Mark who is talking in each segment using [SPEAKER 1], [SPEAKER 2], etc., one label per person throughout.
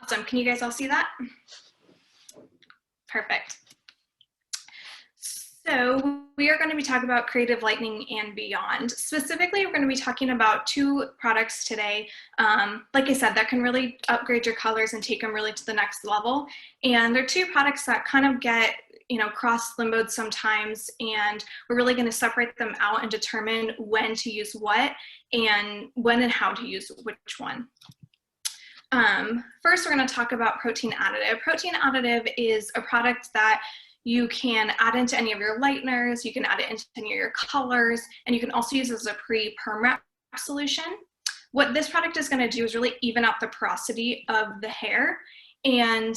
[SPEAKER 1] Awesome. Can you guys all see that? Perfect. So we are going to be talking about creative lightning and beyond. Specifically, we're going to be talking about two products today. Like I said, that can really upgrade your colors and take them really to the next level. And they're two products that kind of get, cross-limboed sometimes, and we're really going to separate them out and determine when to use what and when and how to use which one. First, we're going to talk about protein additive. Protein additive is a product that you can add into any of your lighteners, you can add it into any of your colors, and you can also use it as a pre-perm wrap solution. What this product is going to do is really even out the porosity of the hair. And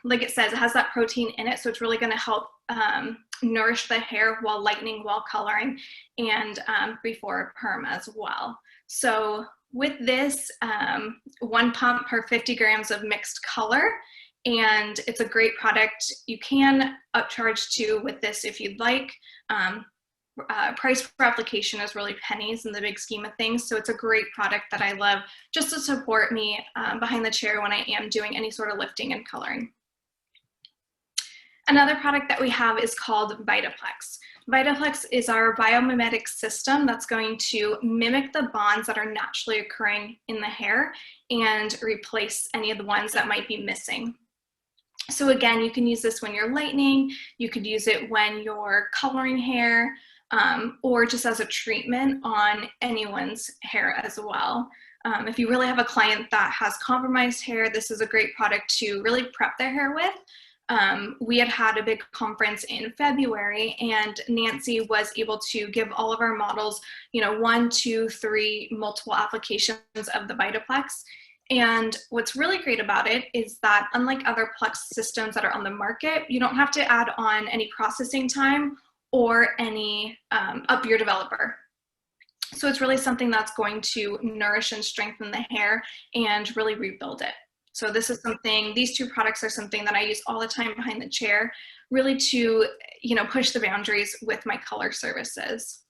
[SPEAKER 1] like it says, it has that protein in it, so it's really going to help nourish the hair while lightening, while coloring, and before perm as well. So with this, 1 pump per 50 grams of mixed color, and it's a great product. You can upcharge too with this if you'd like. Price per application is really pennies in the big scheme of things, so it's a great product that I love just to support me behind the chair when I am doing any sort of lifting and coloring. Another product that we have is called Vitaplex. Vitaplex is our biomimetic system that's going to mimic the bonds that are naturally occurring in the hair and replace any of the ones that might be missing. So again, you can use this when you're lightening, you could use it when you're coloring hair, or just as a treatment on anyone's hair as well. If you really have a client that has compromised hair, this is a great product to really prep their hair with. We had a big conference in February, and Nancy was able to give all of our models, 1, 2, 3 multiple applications of the Vitaplex. And what's really great about it is that unlike other Plex systems that are on the market, you don't have to add on any processing time or any up your developer. So it's really something that's going to nourish and strengthen the hair and really rebuild it. So this is something, these two products are something that I use all the time behind the chair, really to, push the boundaries with my color services.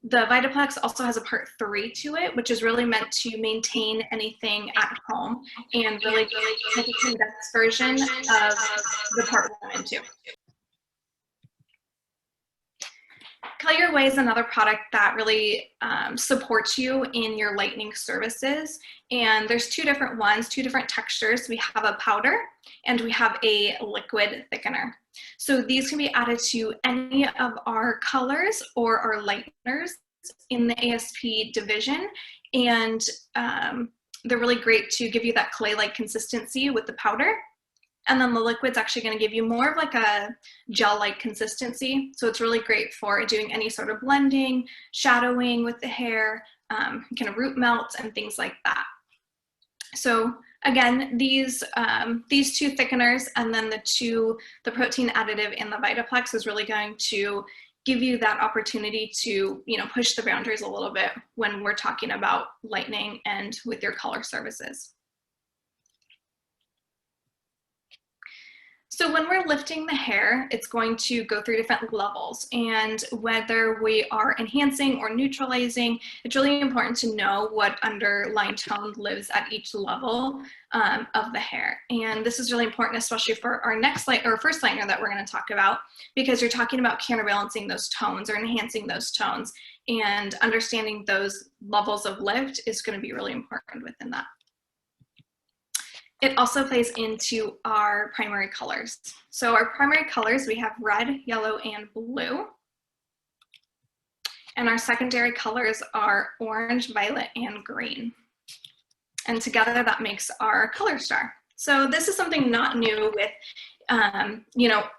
[SPEAKER 1] The Vitaplex also has a part 3 to it, which is really meant to maintain anything at home and really make a condensed version of the part 1 and 2. Color Way is another product that really supports you in your lightening services. And there's 2 different ones, 2 different textures. We have a powder and we have a liquid thickener. So these can be added to any of our colors or our lighteners in the ASP division. And they're really great to give you that clay-like consistency with the powder. And then the liquid's actually going to give you more of like a gel-like consistency. So it's really great for doing any sort of blending, shadowing with the hair, kind of root melts and things like that. So again, these 2 thickeners and then the protein additive and the Vitaplex is really going to give you that opportunity to, push the boundaries a little bit when we're talking about lightening and with your color services. So when we're lifting the hair, it's going to go through different levels, and whether we are enhancing or neutralizing, it's really important to know what underlying tone lives at each level of the hair. And this is really important, especially for our first lightener that we're going to talk about, because you're talking about counterbalancing those tones or enhancing those tones, and understanding those levels of lift is going to be really important within that. It also plays into our primary colors. So our primary colors, we have red, yellow, and blue. And our secondary colors are orange, violet, and green. And together that makes our color star. So this is something not new with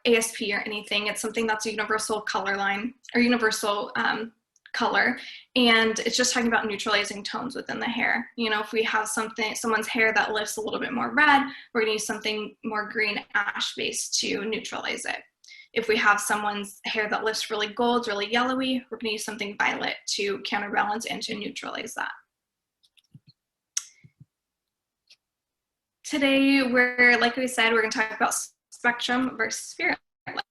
[SPEAKER 1] ASP or anything. It's something that's a universal color line or universal color, and it's just talking about neutralizing tones within the hair. If we have someone's hair that lifts a little bit more red, we're going to use something more green ash based to neutralize it. If we have someone's hair that lifts really gold, really yellowy, we're going to use something violet to counterbalance and to neutralize that. Today, like we said, we're going to talk about spectrum versus spirit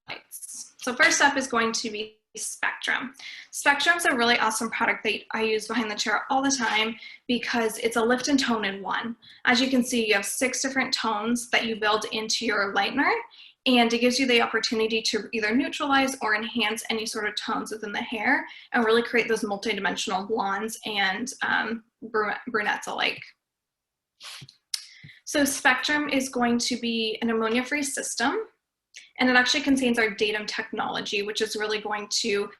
[SPEAKER 1] lights. So first up is going to be Spectrum. Spectrum's a really awesome product that I use behind the chair all the time because it's a lift and tone in one. As you can see, you have 6 different tones that you build into your lightener, and it gives you the opportunity to either neutralize or enhance any sort of tones within the hair and really create those multi-dimensional blondes and brunettes alike. So Spectrum is going to be an ammonia-free system, and it actually contains our datum technology, which is really going to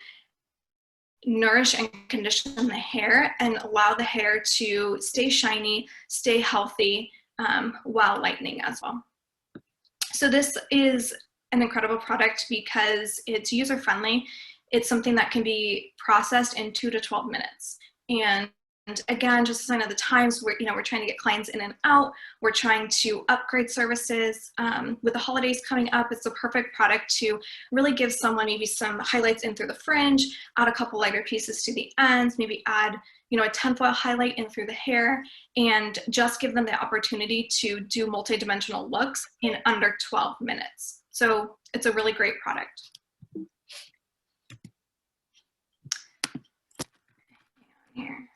[SPEAKER 1] nourish and condition the hair and allow the hair to stay shiny, stay healthy while lightening as well. So this is an incredible product because it's user-friendly. It's something that can be processed in 2 to 12 minutes. And again, just a sign of the times, we're trying to get clients in and out. We're trying to upgrade services. With the holidays coming up, it's the perfect product to really give someone maybe some highlights in through the fringe, add a couple lighter pieces to the ends, maybe add a tinfoil highlight in through the hair, and just give them the opportunity to do multi-dimensional looks in under 12 minutes. So it's a really great product. Here.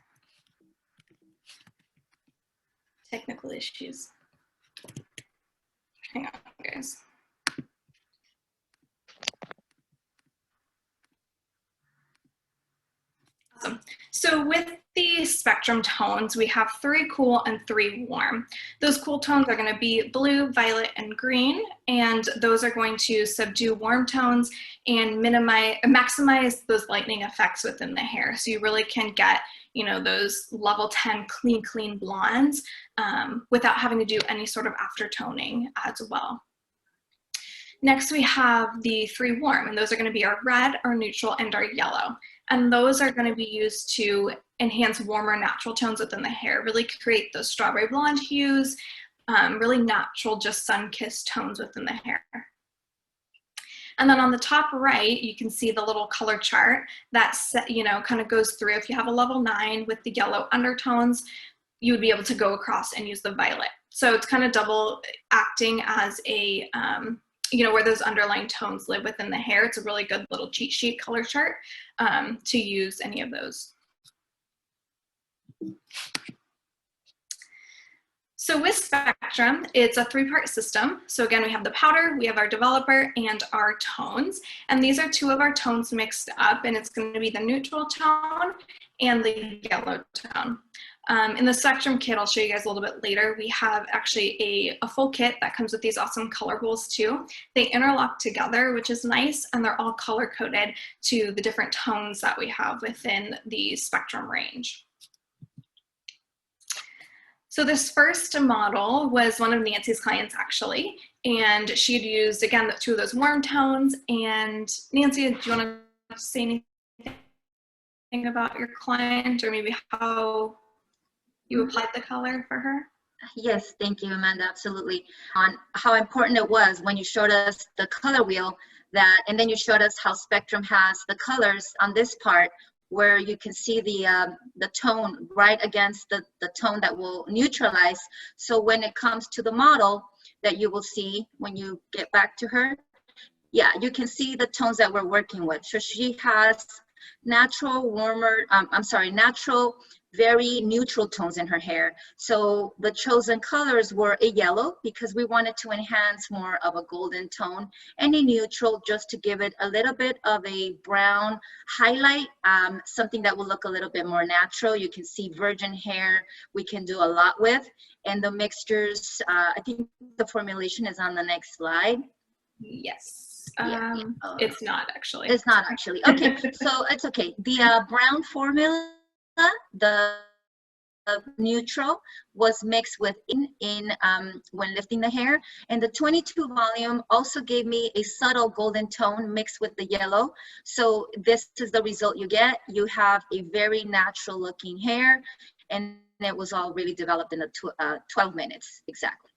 [SPEAKER 1] Technical issues. Hang on, guys. Awesome. So with the Spectrum tones, we have 3 cool and 3 warm. Those cool tones are going to be blue, violet, and green, and those are going to subdue warm tones and maximize those lightening effects within the hair. So you really can get those level 10 clean blondes without having to do any sort of aftertoning as well. Next, we have the 3 warm, and those are going to be our red, our neutral, and our yellow. And those are going to be used to enhance warmer natural tones within the hair, really create those strawberry blonde hues, really natural, just sun-kissed tones within the hair. And then on the top right, you can see the little color chart that kind of goes through. If you have a level 9 with the yellow undertones, you would be able to go across and use the violet. So it's kind of double acting as a, where those underlying tones live within the hair. It's a really good little cheat sheet color chart to use any of those. So with Spectrum, it's a 3-part system. So again, we have the powder, we have our developer, and our tones. And these are 2 of our tones mixed up, and it's going to be the neutral tone and the yellow tone. In the Spectrum kit, I'll show you guys a little bit later, we have actually a full kit that comes with these awesome color bowls too. They interlock together, which is nice, and they're all color coded to the different tones that we have within the Spectrum range. So this first model was one of Nancy's clients actually, and she had used, again, 2 of those warm tones. And Nancy, do you want to say anything about your client, or maybe how you applied the color for her?
[SPEAKER 2] Yes, thank you, Amanda, absolutely. On how important it was when you showed us the color wheel, and then you showed us how Spectrum has the colors on this part, where you can see the tone right against the tone that will neutralize. So when it comes to the model that you will see when you get back to her, yeah, you can see the tones that we're working with. So she has natural, natural, very neutral tones in her hair. So the chosen colors were a yellow because we wanted to enhance more of a golden tone, and a neutral just to give it a little bit of a brown highlight, something that will look a little bit more natural. You can see virgin hair we can do a lot with. And the mixtures, I think the formulation is on the next slide.
[SPEAKER 1] Yes. It's not actually.
[SPEAKER 2] It's not actually. Okay, so it's okay. The brown formula, the neutral, was mixed with when lifting the hair, and the 22 volume also gave me a subtle golden tone mixed with the yellow. So this is the result you get. You have a very natural looking hair, and it was all really developed in 12 minutes exactly.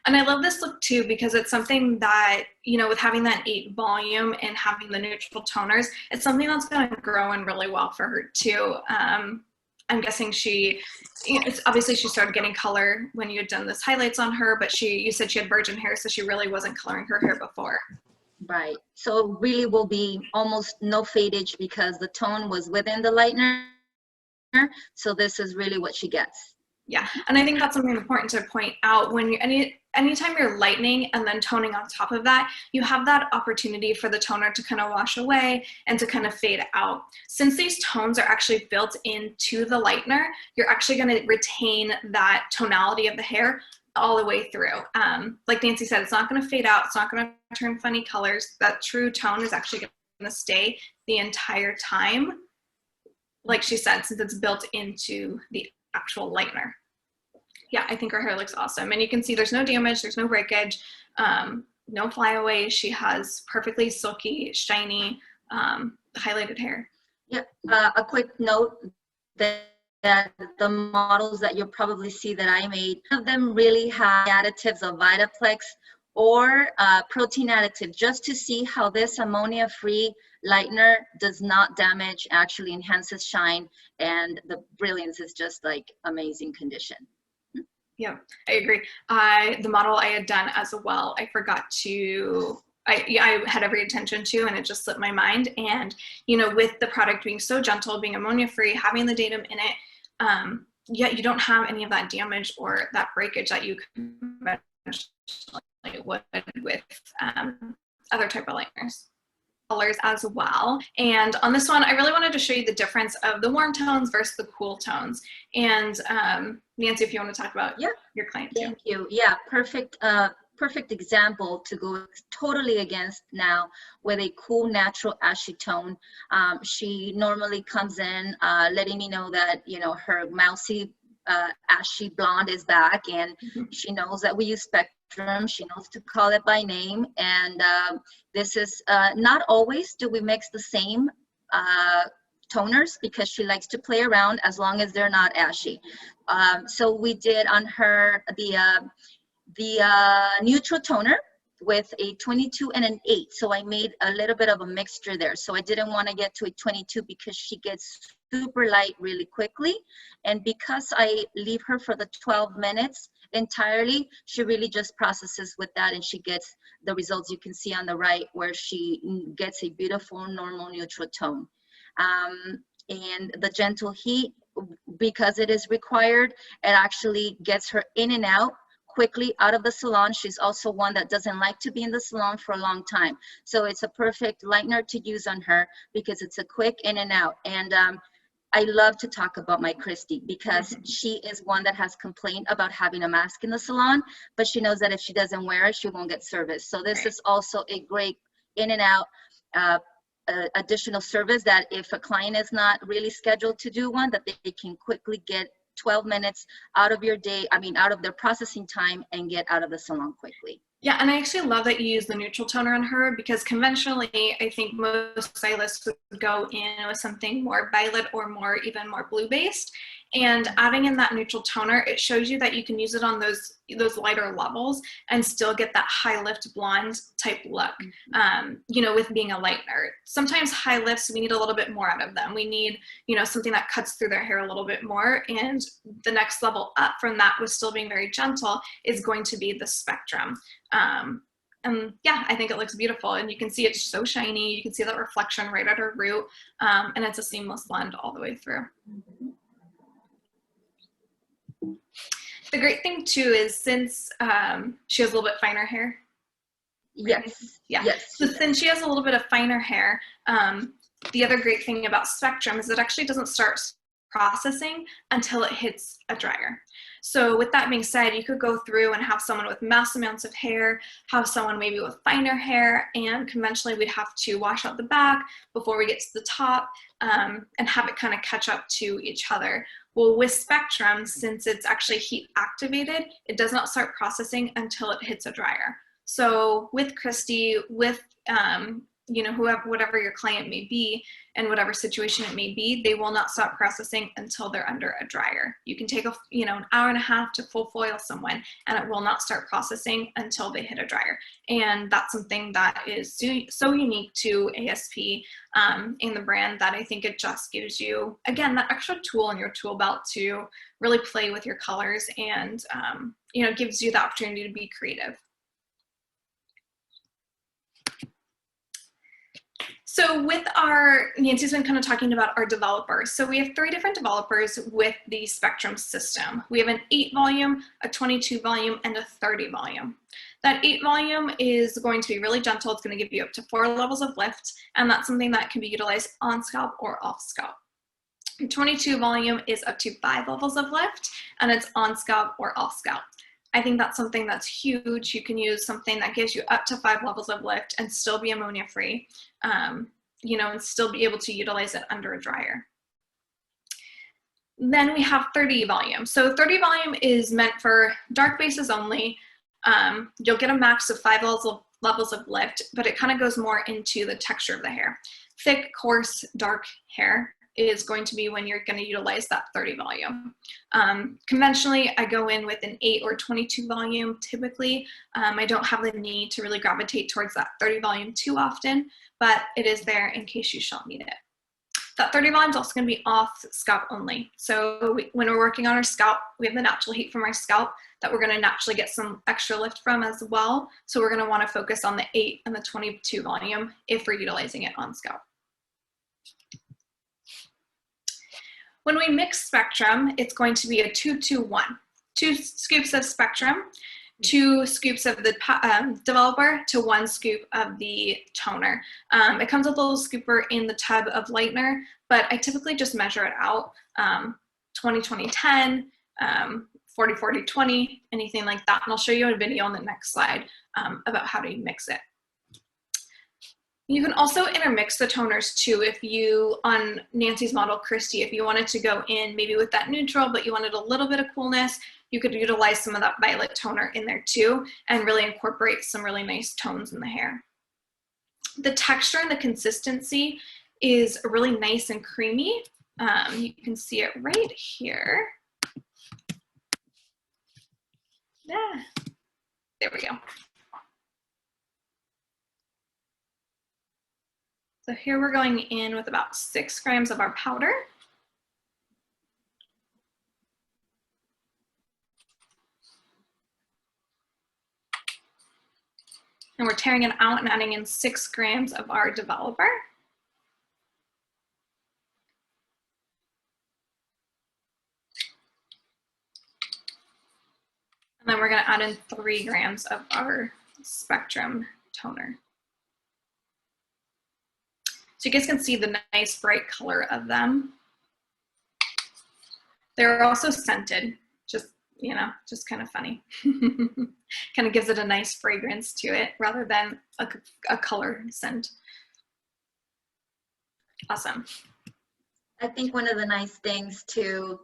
[SPEAKER 1] And I love this look too because it's something that, with having that 8 volume and having the neutral toners, it's something that's going to grow in really well for her too. I'm guessing obviously she started getting color when you had done this highlights on her, but you said she had virgin hair, so she really wasn't coloring her hair before.
[SPEAKER 2] Right. So it really will be almost no fadage because the tone was within the lightener. So this is really what she gets.
[SPEAKER 1] Yeah, and I think that's something important to point out when you anytime you're lightening and then toning on top of that, you have that opportunity for the toner to kind of wash away and to kind of fade out. Since these tones are actually built into the lightener, you're actually going to retain that tonality of the hair all the way through. Like Nancy said, it's not going to fade out. It's not going to turn funny colors. That true tone is actually going to stay the entire time. Like she said, since it's built into the actual lightener. Yeah, I think her hair looks awesome. And you can see there's no damage, there's no breakage, no flyaway. She has perfectly silky, shiny, highlighted hair.
[SPEAKER 2] Yeah, a quick note that the models that you'll probably see that I made, none of them really have additives of Vitaplex or protein additive, just to see how this ammonia-free lightener does not damage, actually enhances shine, and the brilliance is just like amazing condition.
[SPEAKER 1] Yeah, I agree. The model I had done as well, I forgot to, I had every intention to, and it just slipped my mind. And, you know, with the product being so gentle, being ammonia-free, having the datum in it, yet you don't have any of that damage or that breakage that you conventionally would with other type of lighteners. Colors as well. And on this one, I really wanted to show you the difference of the warm tones versus the cool tones. And Nancy, if you want to talk about your client too.
[SPEAKER 2] Thank you. Yeah, perfect. Perfect example to go totally against now with a cool natural ashy tone. She normally comes in letting me know that, you know, her mousy ashy blonde is back, and she knows that we use Spectrum. She knows to call it by name, and this is not always do we mix the same toners, because she likes to play around as long as they're not ashy. So we did on her the neutral toner with a 22 and an 8. So I made a little bit of a mixture there. So I didn't want to get to a 22 because she gets super light really quickly. And because I leave her for the 12 minutes entirely, she really just processes with that, and she gets the results you can see on the right, where she gets a beautiful normal neutral tone. And the gentle heat, because it is required, it actually gets her in and out quickly out of the salon. She's also one that doesn't like to be in the salon for a long time. So it's a perfect lightener to use on her because it's a quick in and out. And I love to talk about my Christy, because she is one that has complained about having a mask in the salon, but she knows that if she doesn't wear it, she won't get service. So this is also a great in and out additional service, that if a client is not really scheduled to do one, that they can quickly get 12 minutes out of your day, I mean, out of their processing time, and get out of the salon quickly.
[SPEAKER 1] Yeah, and I actually love that you use the neutral toner on her, because conventionally, I think most stylists would go in with something more violet or even more blue-based. And adding in that neutral toner, it shows you that you can use it on those lighter levels and still get that high lift blonde type look, you know, with being a lightener. Sometimes high lifts, we need a little bit more out of them. We need, you know, something that cuts through their hair a little bit more. And the next level up from that, with still being very gentle, is going to be the Spectrum. And yeah, I think it looks beautiful, and you can see it's so shiny. You can see that reflection right at her root, and it's a seamless blend all the way through. The great thing too is, since she has a little bit finer hair.
[SPEAKER 2] Yes.
[SPEAKER 1] Yeah.
[SPEAKER 2] Yes.
[SPEAKER 1] So since she has a little bit of finer hair, the other great thing about Spectrum is it actually doesn't start processing until it hits a dryer. So with that being said, you could go through and have someone with mass amounts of hair, have someone maybe with finer hair, and conventionally we'd have to wash out the back before we get to the top, and have it kind of catch up to each other. Well, with Spectrum, since it's actually heat activated, it does not start processing until it hits a dryer. So with Christy, with you know, whatever your client may be and whatever situation it may be, they will not stop processing until they're under a dryer. You can take an hour and a half to full foil someone, and it will not start processing until they hit a dryer. And that's something that is so unique to ASP in the brand, that I think it just gives you, again, that extra tool in your tool belt to really play with your colors, and you know, gives you the opportunity to be creative. So with Nancy's been kind of talking about our developers. So we have 3 different developers with the Spectrum system. We have an 8 volume, a 22 volume, and a 30 volume. That 8 volume is going to be really gentle. It's going to give you up to 4 levels of lift, and that's something that can be utilized on scalp or off scalp. 22 volume is up to 5 levels of lift, and it's on scalp or off scalp. I think that's something that's huge. You can use something that gives you up to 5 levels of lift and still be ammonia free, you know, and still be able to utilize it under a dryer. Then we have 30 volume. So 30 volume is meant for dark bases only. You'll get a max of 5 levels of lift, but it kind of goes more into the texture of the hair. Thick, coarse, dark hair is going to be when you're going to utilize that 30 volume. Conventionally, I go in with an 8 or 22 volume typically. I don't have the need to really gravitate towards that 30 volume too often, but it is there in case you shall need it. That 30 volume is also going to be off scalp only. So when we're working on our scalp, we have the natural heat from our scalp that we're going to naturally get some extra lift from as well. So we're going to want to focus on the 8 and the 22 volume if we're utilizing it on scalp. When we mix Spectrum, it's going to be a 2-2-1. 2 scoops of Spectrum, 2 scoops of the developer to 1 scoop of the toner. It comes with a little scooper in the tub of lightener, but I typically just measure it out, 20-20-10, 40-40-20, anything like that. And I'll show you a video on the next slide about how to mix it. You can also intermix the toners too. If you, on Nancy's model, Christy, if you wanted to go in maybe with that neutral, but you wanted a little bit of coolness, you could utilize some of that violet toner in there too, and really incorporate some really nice tones in the hair. The texture and the consistency is really nice and creamy. You can see it right here. Yeah, there we go. So here we're going in with about 6 grams of our powder. And we're tearing it out and adding in 6 grams of our developer. And then we're going to add in 3 grams of our Spectrum toner. So you guys can see the nice bright color of them. They're also scented, just, you know, just kind of funny. Kind of gives it a nice fragrance to it rather than a color scent. Awesome.
[SPEAKER 2] I think one of the nice things to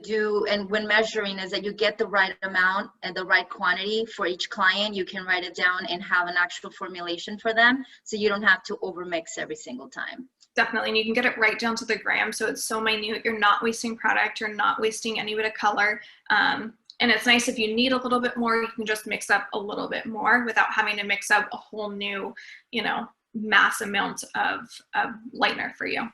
[SPEAKER 2] do and when measuring is that you get the right amount and the right quantity for each client. You can write it down and have an actual formulation for them, so you don't have to overmix every single time.
[SPEAKER 1] Definitely, and you can get it right down to the gram, so it's so minute. You're not wasting product, you're not wasting any bit of color. And it's nice if you need a little bit more, you can just mix up a little bit more without having to mix up a whole new, you know, mass amount of lightener for you.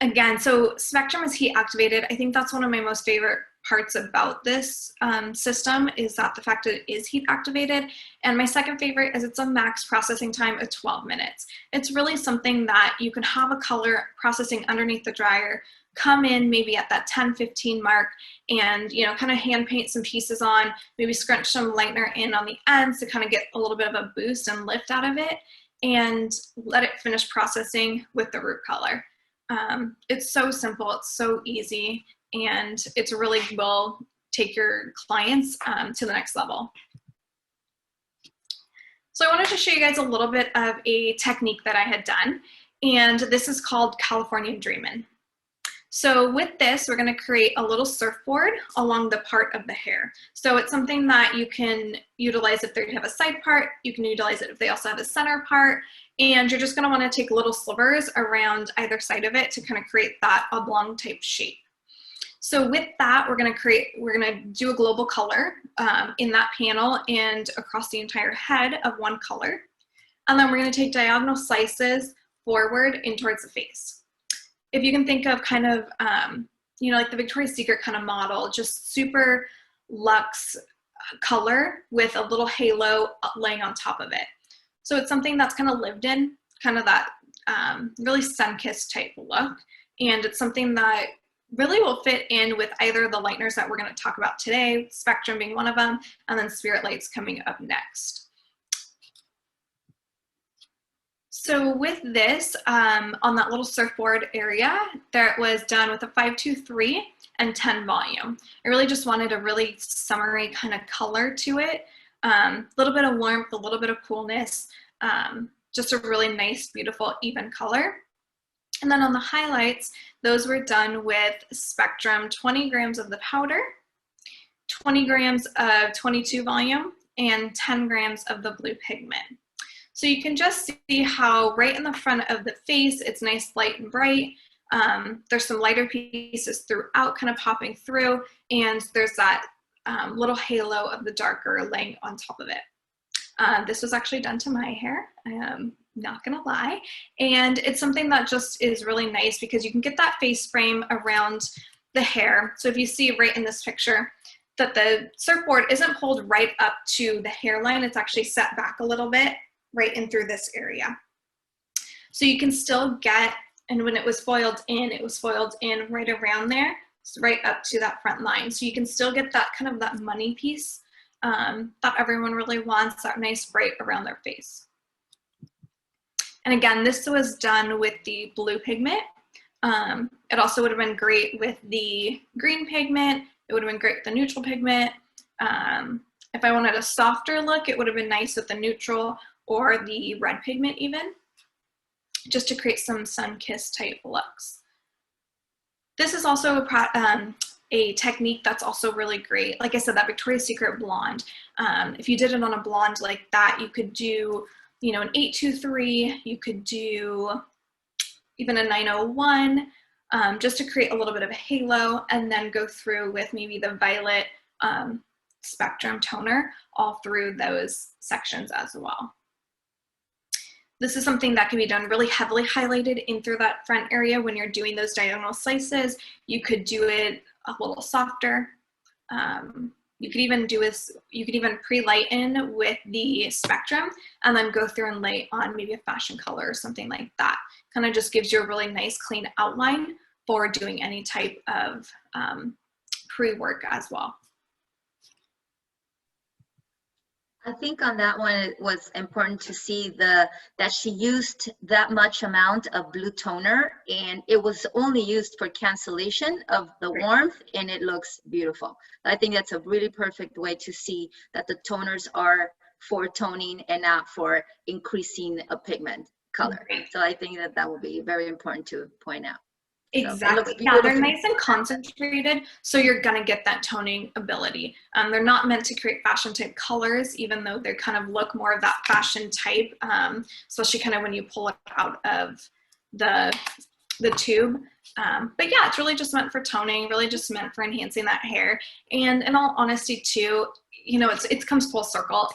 [SPEAKER 1] Again, so Spectrum is heat activated. I think that's one of my most favorite parts about this system is that the fact that it is heat activated. And my second favorite is it's a max processing time of 12 minutes. It's really something that you can have a color processing underneath the dryer, come in maybe at that 10-15 mark and, you know, kind of hand paint some pieces on, maybe scrunch some lightener in on the ends to kind of get a little bit of a boost and lift out of it, and let it finish processing with the root color. It's so simple, it's so easy, and it's really will take your clients to the next level. So I wanted to show you guys a little bit of a technique that I had done, and this is called California Dreamin'. So with this, we're going to create a little surfboard along the part of the hair. So it's something that you can utilize if they have a side part, you can utilize it if they also have a center part, and you're just going to want to take little slivers around either side of it to kind of create that oblong type shape. So with that, we're going to do a global color in that panel and across the entire head of one color. And then we're going to take diagonal slices forward in towards the face. If you can think of kind of, you know, like the Victoria's Secret kind of model, just super luxe color with a little halo laying on top of it. So it's something that's kind of lived in. kind of that really sun-kissed type look. And it's something that really will fit in with either the lighteners that we're going to talk about today, Spectrum being one of them, and then Spirit Lights coming up next. So with this, on that little surfboard area, that was done with a 523 and 10 volume. I really just wanted a really summery kind of color to it. A little bit of warmth, a little bit of coolness, just a really nice, beautiful, even color. And then on the highlights, those were done with Spectrum 20 grams of the powder, 20 grams of 22 volume, and 10 grams of the blue pigment. So you can just see how right in the front of the face, it's nice, light, and bright. There's some lighter pieces throughout kind of popping through, and there's that little halo of the darker laying on top of it. This was actually done to my hair, I am not gonna lie. And it's something that just is really nice because you can get that face frame around the hair. So if you see right in this picture, that the surfboard isn't pulled right up to the hairline, it's actually set back a little bit right in through this area. So you can still get, and when it was foiled in right around there, right up to that front line. So you can still get that kind of that money piece that everyone really wants, that nice bright around their face. And again, this was done with the blue pigment. It also would have been great with the green pigment. It would have been great with the neutral pigment. If I wanted a softer look, it would have been nice with the neutral or the red pigment even, just to create some sun-kissed type looks. This is also a technique that's also really great. Like I said, that Victoria's Secret blonde. If you did it on a blonde like that, you could do, you know, an 823, you could do even a 901, just to create a little bit of a halo, and then go through with maybe the violet Spectrum toner all through those sections as well. This is something that can be done really heavily highlighted in through that front area when you're doing those diagonal slices. You could do it a little softer. You could even do this, you could even pre-lighten with the Spectrum and then go through and lay on maybe a fashion color or something like that. Kind of just gives you a really nice clean outline for doing any type of pre-work as well.
[SPEAKER 2] I think on that one, it was important to see that she used that much amount of blue toner, and it was only used for cancellation of the warmth, and it looks beautiful. I think that's a really perfect way to see that the toners are for toning and not for increasing a pigment color. So I think that that will be very important to point out.
[SPEAKER 1] Exactly. So yeah, they're nice and concentrated, so you're gonna get that toning ability. They're not meant to create fashion type colors, even though they kind of look more of that fashion type, especially kind of when you pull it out of the tube. But yeah, it's really just meant for toning, really just meant for enhancing that hair. And in all honesty too, you know, it comes full circle.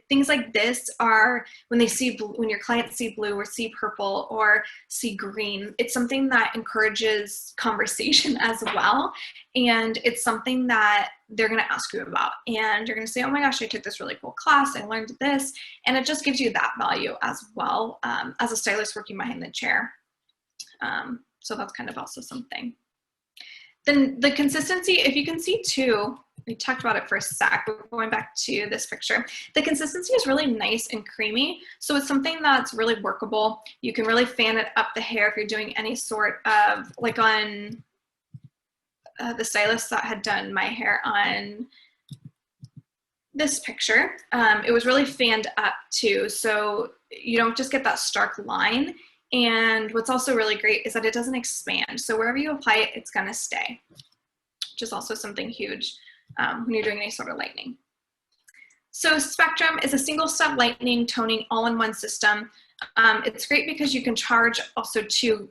[SPEAKER 1] Things like this are when when your clients see blue or see purple or see green, it's something that encourages conversation as well. And it's something that they're going to ask you about. And you're going to say, oh my gosh, I took this really cool class. I learned this. And it just gives you that value as well as a stylist working behind the chair. So that's kind of also something. Then the consistency, if you can see too, we talked about it for a sec, but going back to this picture, the consistency is really nice and creamy. So it's something that's really workable. You can really fan it up the hair if you're doing any sort of, like on the stylist that had done my hair on this picture, it was really fanned up too. So you don't just get that stark line. And what's also really great is that it doesn't expand. So wherever you apply it, it's gonna stay, which is also something huge when you're doing any sort of lightening. So Spectrum is a single step lightening, toning, all-in-one system. It's great because you can charge also to,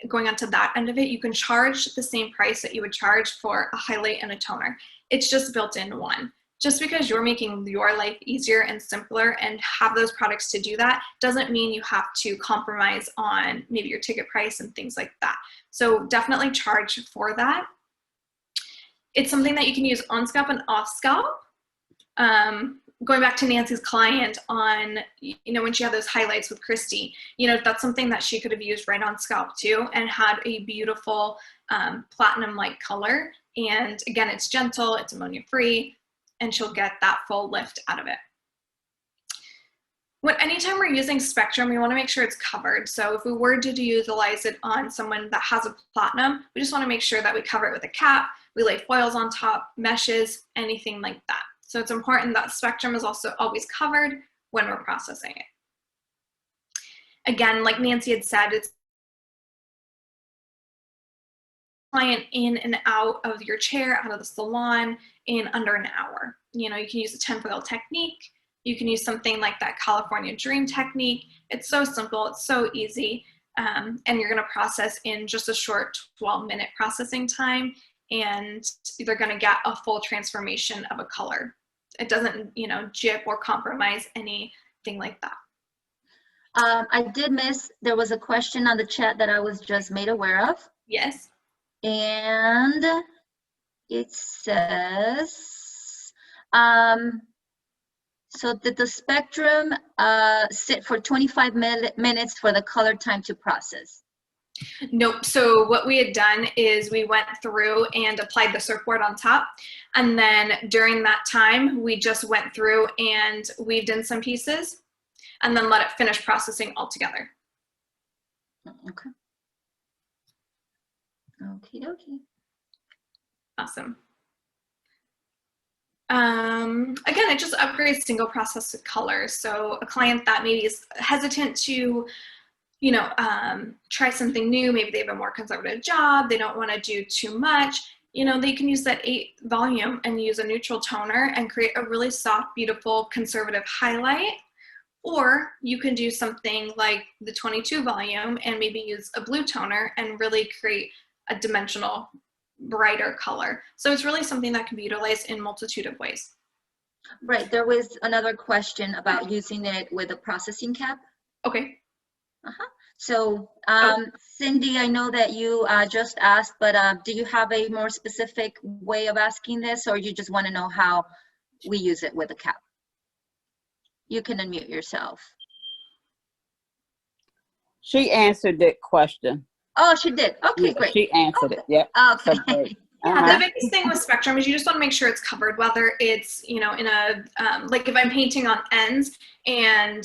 [SPEAKER 1] going on to that end of it, you can charge the same price that you would charge for a highlight and a toner. It's just built in one. Just because you're making your life easier and simpler and have those products to do that doesn't mean you have to compromise on maybe your ticket price and things like that. So definitely charge for that. It's something that you can use on scalp and off scalp. going back to Nancy's client on, when she had those highlights with Christy, that's something that she could have used right on scalp too and had a beautiful platinum-like color. And again, it's gentle, it's ammonia-free, and she'll get that full lift out of it. Anytime we're using spectrum, we want to make sure it's covered. So if we were to utilize it on someone that has a platinum, we just want to make sure that we cover it with a cap, we lay foils on top, meshes, anything like that. So it's important that spectrum is also always covered when we're processing it. Again, like Nancy had said, it's client in and out of your chair, out of the salon in under an hour. You can use a 10 foil technique. You can use something like that California Dream technique. It's so simple, it's so easy, and you're gonna process in just a short 12-minute processing time, and you're gonna get a full transformation of a color. It doesn't, jip or compromise anything like that.
[SPEAKER 2] I did miss, there was a question on the chat that I was just made aware of.
[SPEAKER 1] Yes.
[SPEAKER 2] And it says, so did the spectrum sit for 25 minutes for the color time to process?
[SPEAKER 1] Nope. So what we had done is we went through and applied the surfboard on top. And then during that time, we just went through and weaved in some pieces and then let it finish processing altogether.
[SPEAKER 2] Okay. Okie dokie.
[SPEAKER 1] Awesome. Again, it just upgrades single process colors. So a client that maybe is hesitant to, try something new, maybe they have a more conservative job, they don't want to do too much, they can use that 8 volume and use a neutral toner and create a really soft, beautiful, conservative highlight. Or you can do something like the 22 volume and maybe use a blue toner and really create a dimensional, brighter color. So it's really something that can be utilized in a multitude of ways.
[SPEAKER 2] Right, there was another question about using it with a processing cap.
[SPEAKER 1] Okay.
[SPEAKER 2] So Cindy, I know that you just asked, but do you have a more specific way of asking this, or you just want to know how we use it with a cap? You can unmute yourself.
[SPEAKER 3] She answered that question.
[SPEAKER 2] Oh, she did. Okay,
[SPEAKER 3] Yeah,
[SPEAKER 2] great.
[SPEAKER 3] she answered it. Yep.
[SPEAKER 2] Okay.
[SPEAKER 1] Yeah, the biggest thing with spectrum is you just want to make sure it's covered, whether it's, in a, like if I'm painting on ends and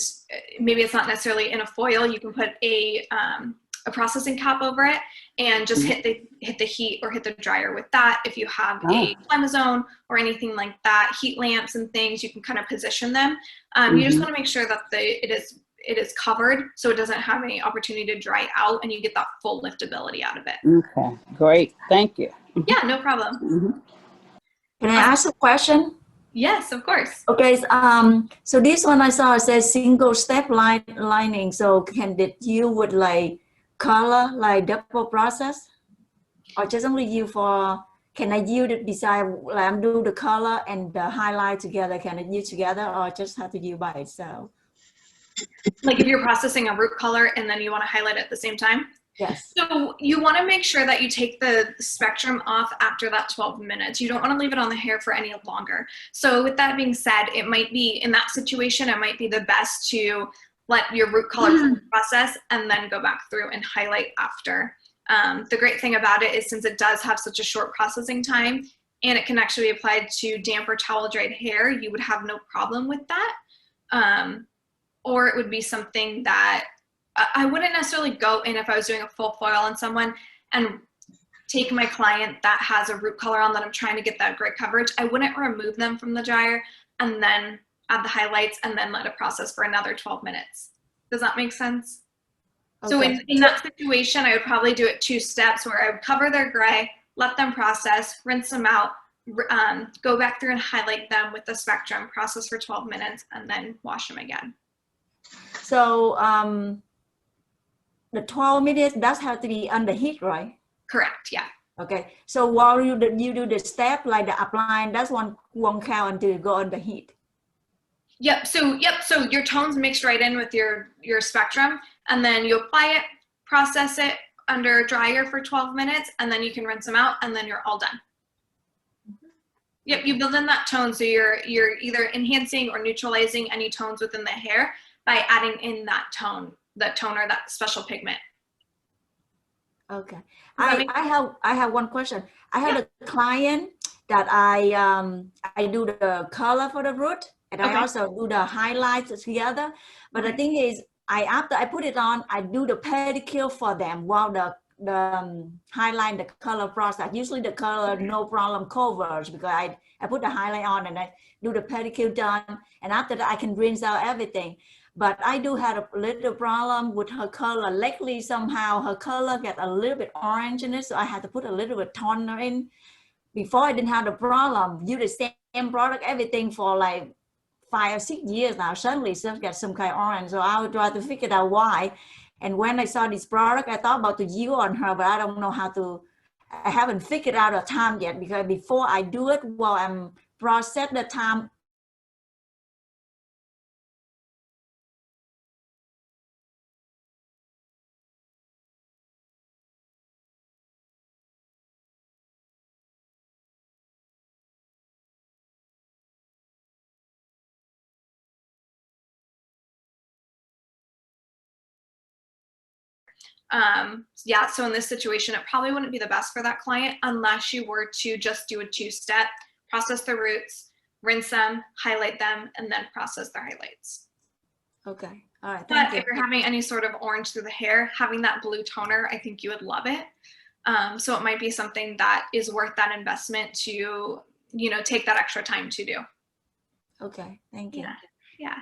[SPEAKER 1] maybe it's not necessarily in a foil, you can put a processing cap over it and just hit the heat or hit the dryer with that. If you have a climate zone or anything like that, heat lamps and things, you can kind of position them. You just want to make sure that it is covered so it doesn't have any opportunity to dry out and you get that full liftability out of it.
[SPEAKER 3] Okay, great. Thank you.
[SPEAKER 1] Yeah, no problem.
[SPEAKER 4] Can I ask a question?
[SPEAKER 1] Yes, of course.
[SPEAKER 4] Okay, so this one I saw says single step lining. So did you would like color like double process? Or just only you can I use the design, like do the color and the highlight together? Can I use together or just have to use by itself?
[SPEAKER 1] Like if you're processing a root color and then you want to highlight it at the same time?
[SPEAKER 4] Yes.
[SPEAKER 1] So you want to make sure that you take the spectrum off after that 12 minutes. You don't want to leave it on the hair for any longer. So with that being said, it might be, in that situation, it might be the best to let your root color process and then go back through and highlight after. The great thing about it is since it does have such a short processing time and it can actually be applied to damp or towel dried hair, you would have no problem with that. Or it would be something that I wouldn't necessarily go in if I was doing a full foil on someone and take my client that has a root color on that I'm trying to get that great coverage. I wouldn't remove them from the dryer and then add the highlights and then let it process for another 12 minutes. Does that make sense? Okay. So in that situation, I would probably do it 2 steps where I would cover their gray, let them process, rinse them out, go back through and highlight them with the spectrum, process for 12 minutes, and then wash them again.
[SPEAKER 4] So the 12 minutes does have to be under heat, right?
[SPEAKER 1] Correct, yeah.
[SPEAKER 4] Okay, so while you do the step like the applying, that's one won't count until you go under heat.
[SPEAKER 1] Yep, so your tone's mixed right in with your spectrum, and then you apply it, process it under dryer for 12 minutes, and then you can rinse them out, and then you're all done. Yep, you build in that tone, so you're either enhancing or neutralizing any tones within the hair by adding in that tone, that toner, that special pigment.
[SPEAKER 4] Okay.
[SPEAKER 1] Does that
[SPEAKER 4] I have one question. I have
[SPEAKER 1] Yeah.
[SPEAKER 4] a client that I do the color for the root, and I
[SPEAKER 1] Okay.
[SPEAKER 4] also do the highlights together. But the
[SPEAKER 1] Okay.
[SPEAKER 4] thing is, after I put it on, I do the pedicure for them while the highlight, the color process. Usually the color no problem covers, because I put the highlight on and I do the pedicure done, and after that I can rinse out everything. But I do have a little problem with her color. Lately, somehow her color get a little bit orange in it, so I had to put a little bit toner in. Before I didn't have the problem. Use the same product, everything for like 5 or 6 years now. Suddenly, it get some kind of orange. So I would try to figure out why. And when I saw this product, I thought about to use on her, but I don't know how to. I haven't figured out a time yet, because before I do it, while I'm process the time.
[SPEAKER 1] Yeah, so in this situation, it probably wouldn't be the best for that client unless you were to just do a 2-step, process the roots, rinse them, highlight them, and then process the highlights.
[SPEAKER 4] Okay, all right,
[SPEAKER 1] But
[SPEAKER 4] thank you.
[SPEAKER 1] if you're having any sort of orange through the hair, having that blue toner, I think you would love it. So it might be something that is worth that investment to, take that extra time to do.
[SPEAKER 4] Okay, thank you.
[SPEAKER 1] Yeah.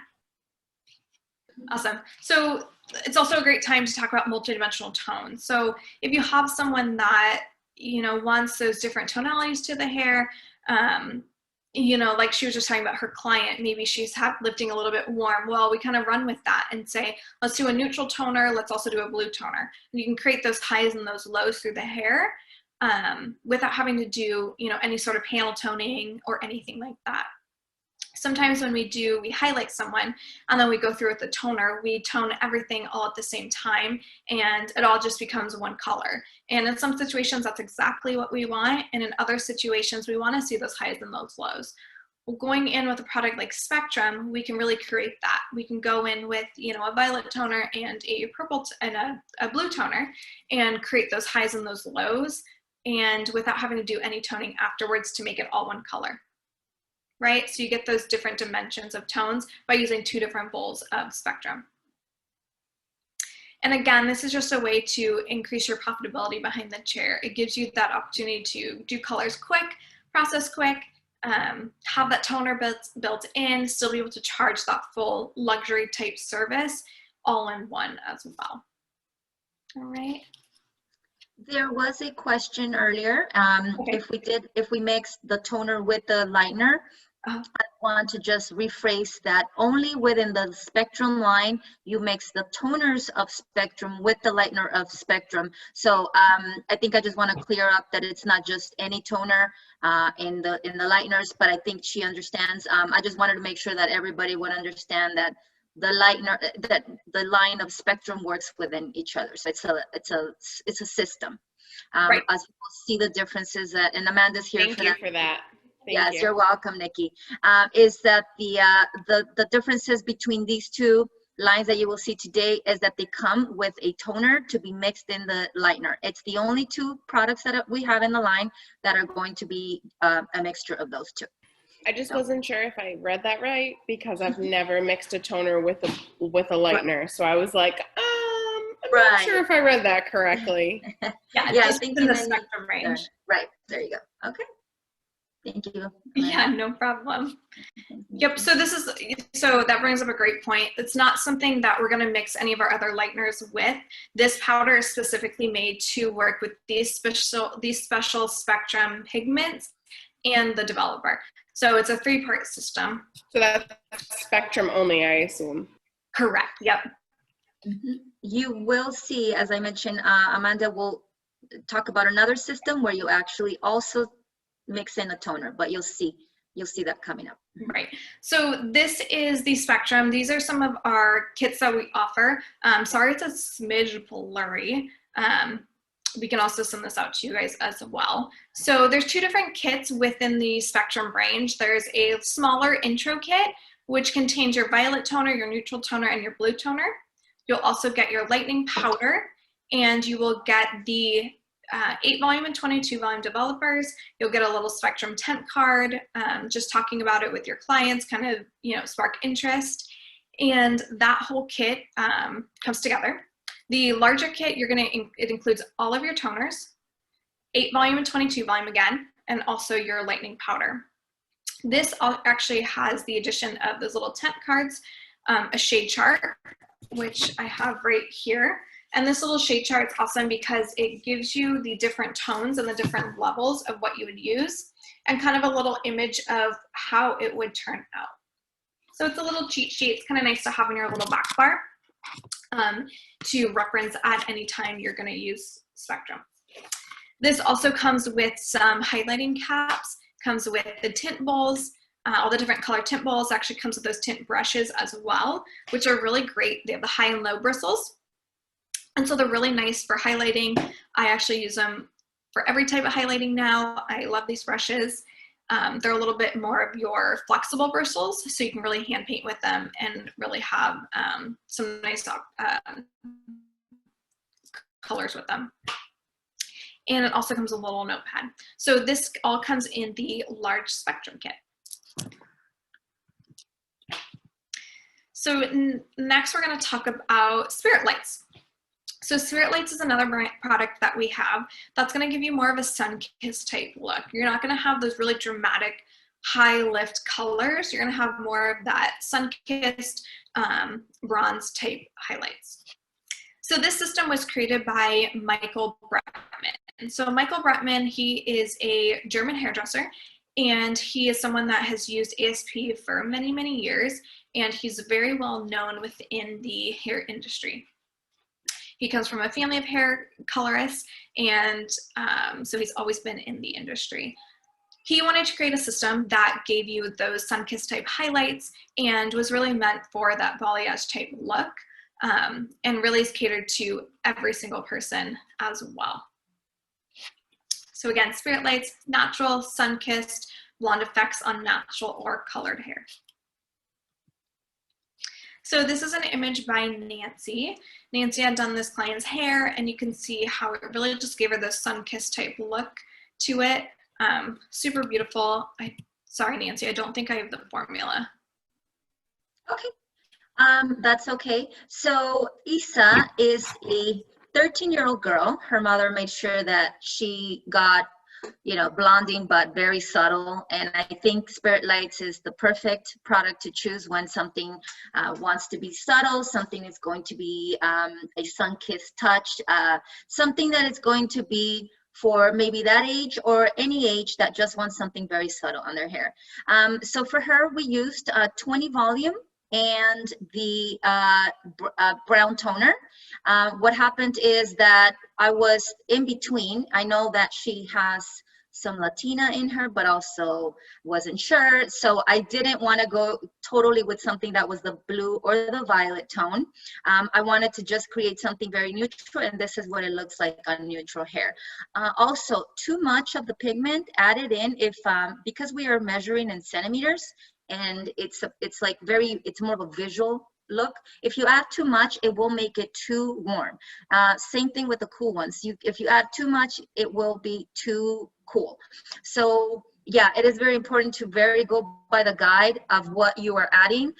[SPEAKER 1] Awesome. So it's also a great time to talk about multidimensional tones. So if you have someone that, wants those different tonalities to the hair, like she was just talking about her client, maybe she's lifting a little bit warm. Well, we kind of run with that and say, let's do a neutral toner. Let's also do a blue toner. And you can create those highs and those lows through the hair without having to do, any sort of panel toning or anything like that. Sometimes when we highlight someone and then we go through with the toner, we tone everything all at the same time and it all just becomes one color. And in some situations, that's exactly what we want. And in other situations, we want to see those highs and those lows. Well, going in with a product like Spectrum, we can really create that. We can go in with, a violet toner and a purple and a blue toner and create those highs and those lows, and without having to do any toning afterwards to make it all one color. Right? So you get those different dimensions of tones by using 2 different bowls of Spectrum. And again, this is just a way to increase your profitability behind the chair. It gives you that opportunity to do colors quick, process quick, have that toner built in, still be able to charge that full luxury type service all in one as well. All right.
[SPEAKER 2] There was a question earlier.
[SPEAKER 1] Okay.
[SPEAKER 2] If we mix the toner with the lightener, I want to just rephrase that. Only within the Spectrum line, you mix the toners of Spectrum with the lightener of Spectrum. So I think I just want to clear up that it's not just any toner in the lighteners, but I think she understands. I just wanted to make sure that everybody would understand that the line of Spectrum works within each other. So it's a system.
[SPEAKER 1] Right.
[SPEAKER 2] As you will see the differences that, and Amanda's here
[SPEAKER 5] Thank you for that.
[SPEAKER 2] Yes, you're welcome, Nikki. Is that the differences between these two lines that you will see today is that they come with a toner to be mixed in the lightener. It's the only 2 products that we have in the line that are going to be a mixture of those 2.
[SPEAKER 5] I just wasn't sure if I read that right, because I've never mixed a toner with a lightener. So I was like, I'm not sure if I read that correctly.
[SPEAKER 1] Yeah,
[SPEAKER 2] I
[SPEAKER 1] just
[SPEAKER 2] think
[SPEAKER 1] in the Spectrum range.
[SPEAKER 2] Right, there you go. Okay. Thank you.
[SPEAKER 1] Yeah, no problem. Yep, so that brings up a great point. It's not something that we're going to mix any of our other lighteners with. This powder is specifically made to work with these special Spectrum pigments and the developer. So it's a 3-part system.
[SPEAKER 5] So that's Spectrum only, I assume.
[SPEAKER 1] Correct, yep.
[SPEAKER 2] You will see, as I mentioned, Amanda will talk about another system where you actually also mix in a toner, but you'll see that coming up.
[SPEAKER 1] Right. So this is the Spectrum. These are some of our kits that we offer. Sorry, it's a smidge blurry. we can also send this out to you guys as well. So there's 2 different kits within the spectrum range. There's a smaller intro kit, which contains your violet toner, your neutral toner, and your blue toner. You'll also get your lightning powder, and you will get the 8 volume and 22 volume developers. You'll get a little spectrum tint card, just talking about it with your clients, kind of, you know, spark interest. And that whole kit comes together. The larger kit, it includes all of your toners, 8 volume and 22 volume again, and also your lightning powder. This actually has the addition of those little tint cards, a shade chart, which I have right here. And this little shade chart is awesome because it gives you the different tones and the different levels of what you would use, and kind of a little image of how it would turn out. So it's a little cheat sheet. It's kind of nice to have in your little back bar to reference at any time you're going to use spectrum. This also comes with some highlighting caps, comes with the tint bowls, all the different color tint bowls. Actually comes with those tint brushes as well, which are really great. They have the high and low bristles. And so they're really nice for highlighting. I actually use them for every type of highlighting now. I love these brushes. They're a little bit more of your flexible bristles, so you can really hand paint with them and really have some nice colors with them. And it also comes with a little notepad. So this all comes in the large spectrum kit. So next we're going to talk about Spirit Lights. So Spirit Lights is another product that we have that's going to give you more of a sun-kissed type look. You're not going to have those really dramatic high lift colors. You're going to have more of that sun-kissed bronze type highlights. So this system was created by Michael Bratman. So Michael Bratman, he is a German hairdresser, and he is someone that has used ASP for many, many years, and he's very well known within the hair industry. He comes from a family of hair colorists, and so he's always been in the industry. He wanted to create a system that gave you those sun-kissed type highlights and was really meant for that balayage type look, and really is catered to every single person as well. So again, Spirit Lights, natural, sun-kissed, blonde effects on natural or colored hair. So this is an image by Nancy. Nancy had done this client's hair, and you can see how it really just gave her this sun-kissed type look to it. Super beautiful. Sorry, Nancy, I don't think I have the formula.
[SPEAKER 2] Okay, that's okay. So Isa is a 13-year-old girl. Her mother made sure that she got, you know, blonding, but very subtle. And I think Spirit Lights is the perfect product to choose when something wants to be subtle, something is going to be a sun-kissed touch, something that is going to be for maybe that age or any age that just wants something very subtle on their hair. So for her, we used 20 volume and the brown toner. What happened is that I was in between. I know that she has some Latina in her, but also wasn't sure. So I didn't want to go totally with something that was the blue or the violet tone. I wanted to just create something very neutral, and this is what it looks like on neutral hair. Also, too much of the pigment added in, if because we are measuring in centimeters, and it's more of a visual look. If you add too much, it will make it too warm. Same thing with the cool ones. If you add too much, it will be too cool. So yeah, it is very important to go by the guide of what you are adding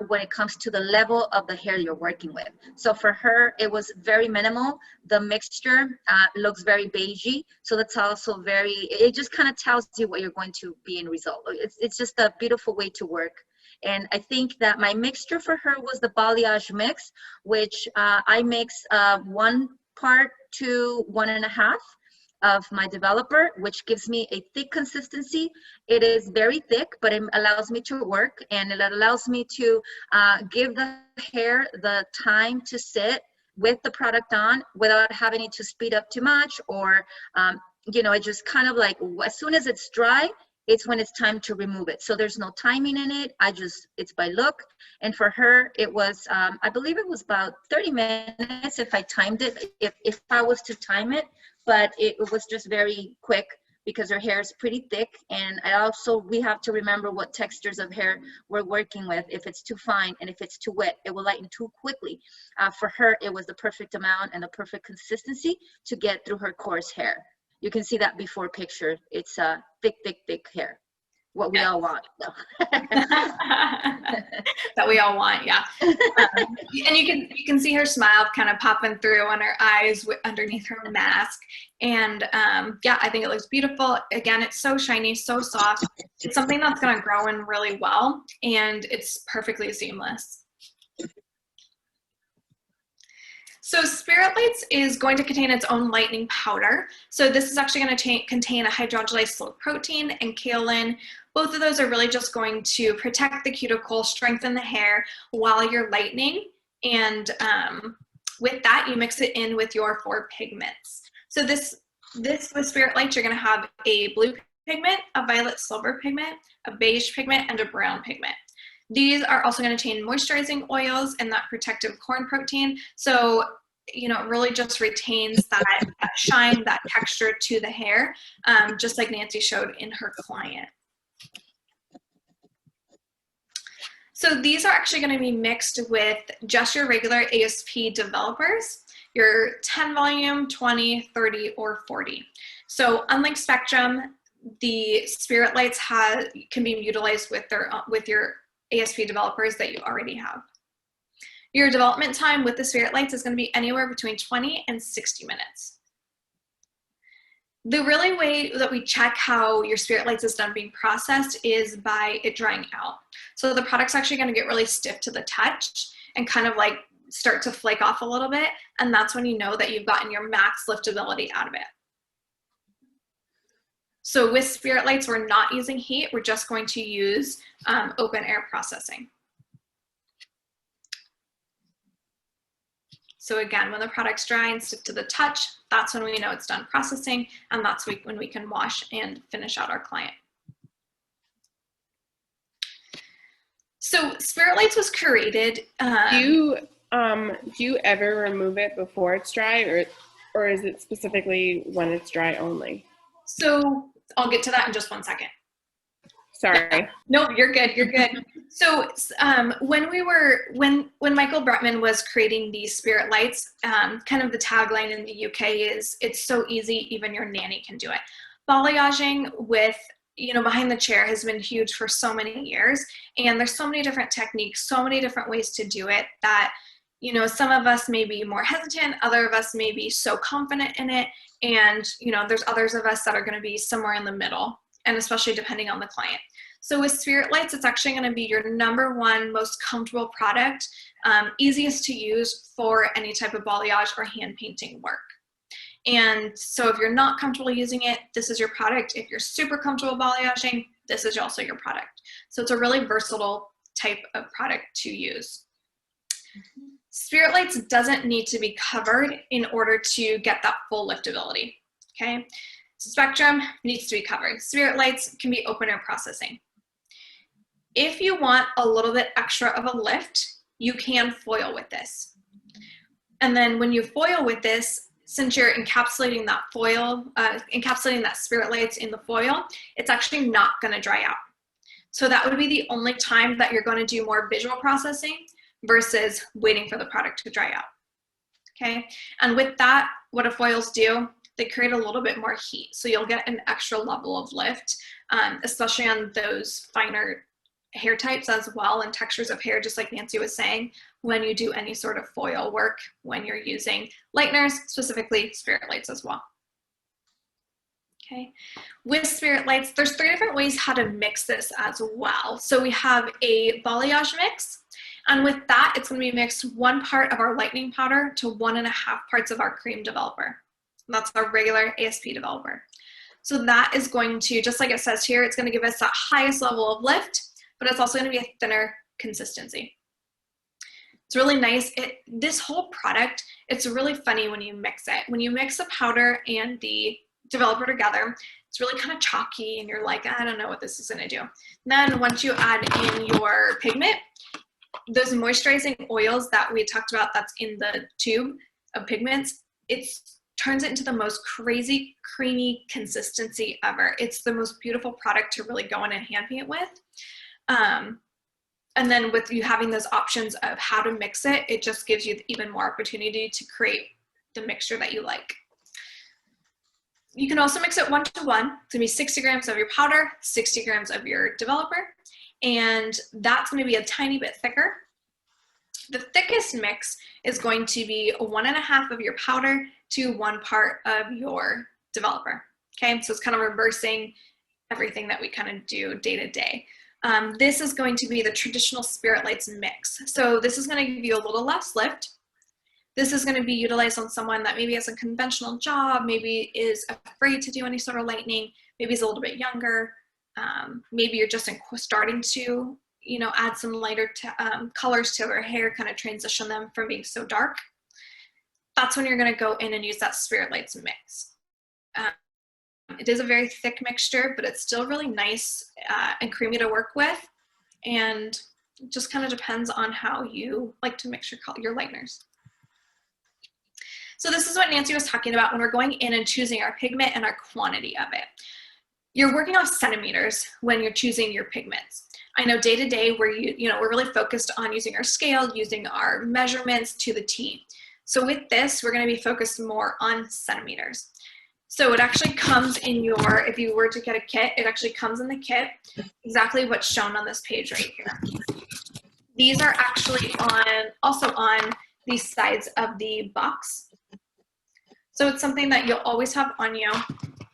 [SPEAKER 2] when it comes to the level of the hair you're working with. So for her, it was very minimal. The mixture looks very beigey. So that's also it just kind of tells you what you're going to be in result. It's just a beautiful way to work. And I think that my mixture for her was the balayage mix, which I mix 1 part to 1.5 of my developer, which gives me a thick consistency. It is very thick, but it allows me to work, and it allows me to give the hair the time to sit with the product on without having it to speed up too much, or you know, it just kind of like, as soon as it's dry, it's when it's time to remove it. So there's no timing in it. It's by look. And for her, it was, I believe it was about 30 minutes if I timed it, if I was to time it, but it was just very quick because her hair is pretty thick. And we have to remember what textures of hair we're working with. If it's too fine and if it's too wet, it will lighten too quickly. For her, it was the perfect amount and the perfect consistency to get through her coarse hair. You can see that before picture. It's thick, thick, thick hair. What we all want. So.
[SPEAKER 1] That we all want, yeah. And you can see her smile kind of popping through on her eyes underneath her mask. And yeah, I think it looks beautiful. Again, it's so shiny, so soft. It's something that's going to grow in really well, and it's perfectly seamless. So Spirit Lights is going to contain its own lightening powder. So this is actually going to contain a hydrogenized slow protein and kaolin. Both of those are really just going to protect the cuticle, strengthen the hair while you're lightening. And with that, you mix it in with your 4 pigments. So this with Spirit Lights, you're going to have a blue pigment, a violet silver pigment, a beige pigment, and a brown pigment. These are also going to contain moisturizing oils and that protective corn protein. So, you know, it really just retains that shine, that texture to the hair, just like Nancy showed in her client. So these are actually going to be mixed with just your regular ASP developers, your 10 volume, 20, 30, or 40. So unlike Spectrum, the Spirit Lights can be utilized with your ASP developers that you already have. Your development time with the Spirit Lights is going to be anywhere between 20 and 60 minutes. The really way that we check how your Spirit Lights is done being processed is by it drying out. So the product's actually going to get really stiff to the touch and kind of like start to flake off a little bit, and that's when you know that you've gotten your max liftability out of it. So with Spirit Lights, we're not using heat. We're just going to use open air processing. So again, when the product's dry and stiff to the touch, that's when we know it's done processing, and that's when we can wash and finish out our client. So Spirit Lights was created.
[SPEAKER 5] Do you ever remove it before it's dry, or is it specifically when it's dry only?
[SPEAKER 1] So I'll get to that in just one second.
[SPEAKER 5] Sorry.
[SPEAKER 1] No, you're good. You're good. So when Michael Bratman was creating these Spirit Lights, kind of the tagline in the UK is, "It's so easy, even your nanny can do it." Balayaging with, behind the chair has been huge for so many years, and there's so many different techniques, so many different ways to do it that, some of us may be more hesitant, other of us may be so confident in it, and, there's others of us that are going to be somewhere in the middle, and especially depending on the client. So with Spirit Lights, it's actually going to be your #1 most comfortable product, easiest to use for any type of balayage or hand painting work. And so if you're not comfortable using it, this is your product. If you're super comfortable balayaging, this is also your product. So it's a really versatile type of product to use. Spirit Lights doesn't need to be covered in order to get that full liftability, okay? Spectrum needs to be covered. Spirit Lights can be open air processing. If you want a little bit extra of a lift, you can foil with this. And then when you foil with this, since you're encapsulating that foil, encapsulating that Spirit Lights in the foil, it's actually not gonna dry out. So that would be the only time that you're gonna do more visual processing versus waiting for the product to dry out, okay? And with that, what foils do, they create a little bit more heat. So you'll get an extra level of lift, especially on those finer hair types as well, and textures of hair, just like Nancy was saying, when you do any sort of foil work, when you're using lighteners, specifically Spirit Lights as well. Okay, with Spirit Lights, there's 3 different ways how to mix this as well. So we have a balayage mix, and with that, it's going to be mixed 1 part of our lightening powder to 1.5 parts of our cream developer. That's our regular ASP developer. So that is going to, just like it says here, it's going to give us that highest level of lift, but it's also going to be a thinner consistency. It's really nice. This whole product, it's really funny when you mix it. When you mix the powder and the developer together. It's really kind of chalky and you're like, I don't know what this is gonna do. And then once you add in your pigment, those moisturizing oils that we talked about that's in the tube of pigments, it turns it into the most crazy, creamy consistency ever. It's the most beautiful product to really go in and hand paint with. And then with you having those options of how to mix it, it just gives you even more opportunity to create the mixture that you like. You can also mix it 1-to-1. It's gonna be 60 grams of your powder, 60 grams of your developer, and that's gonna be a tiny bit thicker. The thickest mix is going to be 1.5 of your powder to 1 part of your developer. Okay, so it's kind of reversing everything that we kind of do day to day. This is going to be the traditional Spirit Lights mix. So this is going to give you a little less lift. This is going to be utilized on someone that maybe has a conventional job, maybe is afraid to do any sort of lightening, maybe is a little bit younger, maybe you're just starting to, you know, add some lighter colors to their hair, kind of transition them from being so dark. That's when you're going to go in and use that Spirit Lights mix. It is a very thick mixture, but it's still really nice and creamy to work with. And it just kind of depends on how you like to mix your lighteners. So this is what Nancy was talking about when we're going in and choosing our pigment and our quantity of it. You're working off centimeters when you're choosing your pigments. I know day to day we're really focused on using our scale, using our measurements to the T. So with this, we're going to be focused more on centimeters. So it actually comes in your, if you were to get a kit, it actually comes in the kit, exactly what's shown on this page right here. These are actually also on the sides of the box. So it's something that you'll always have on you,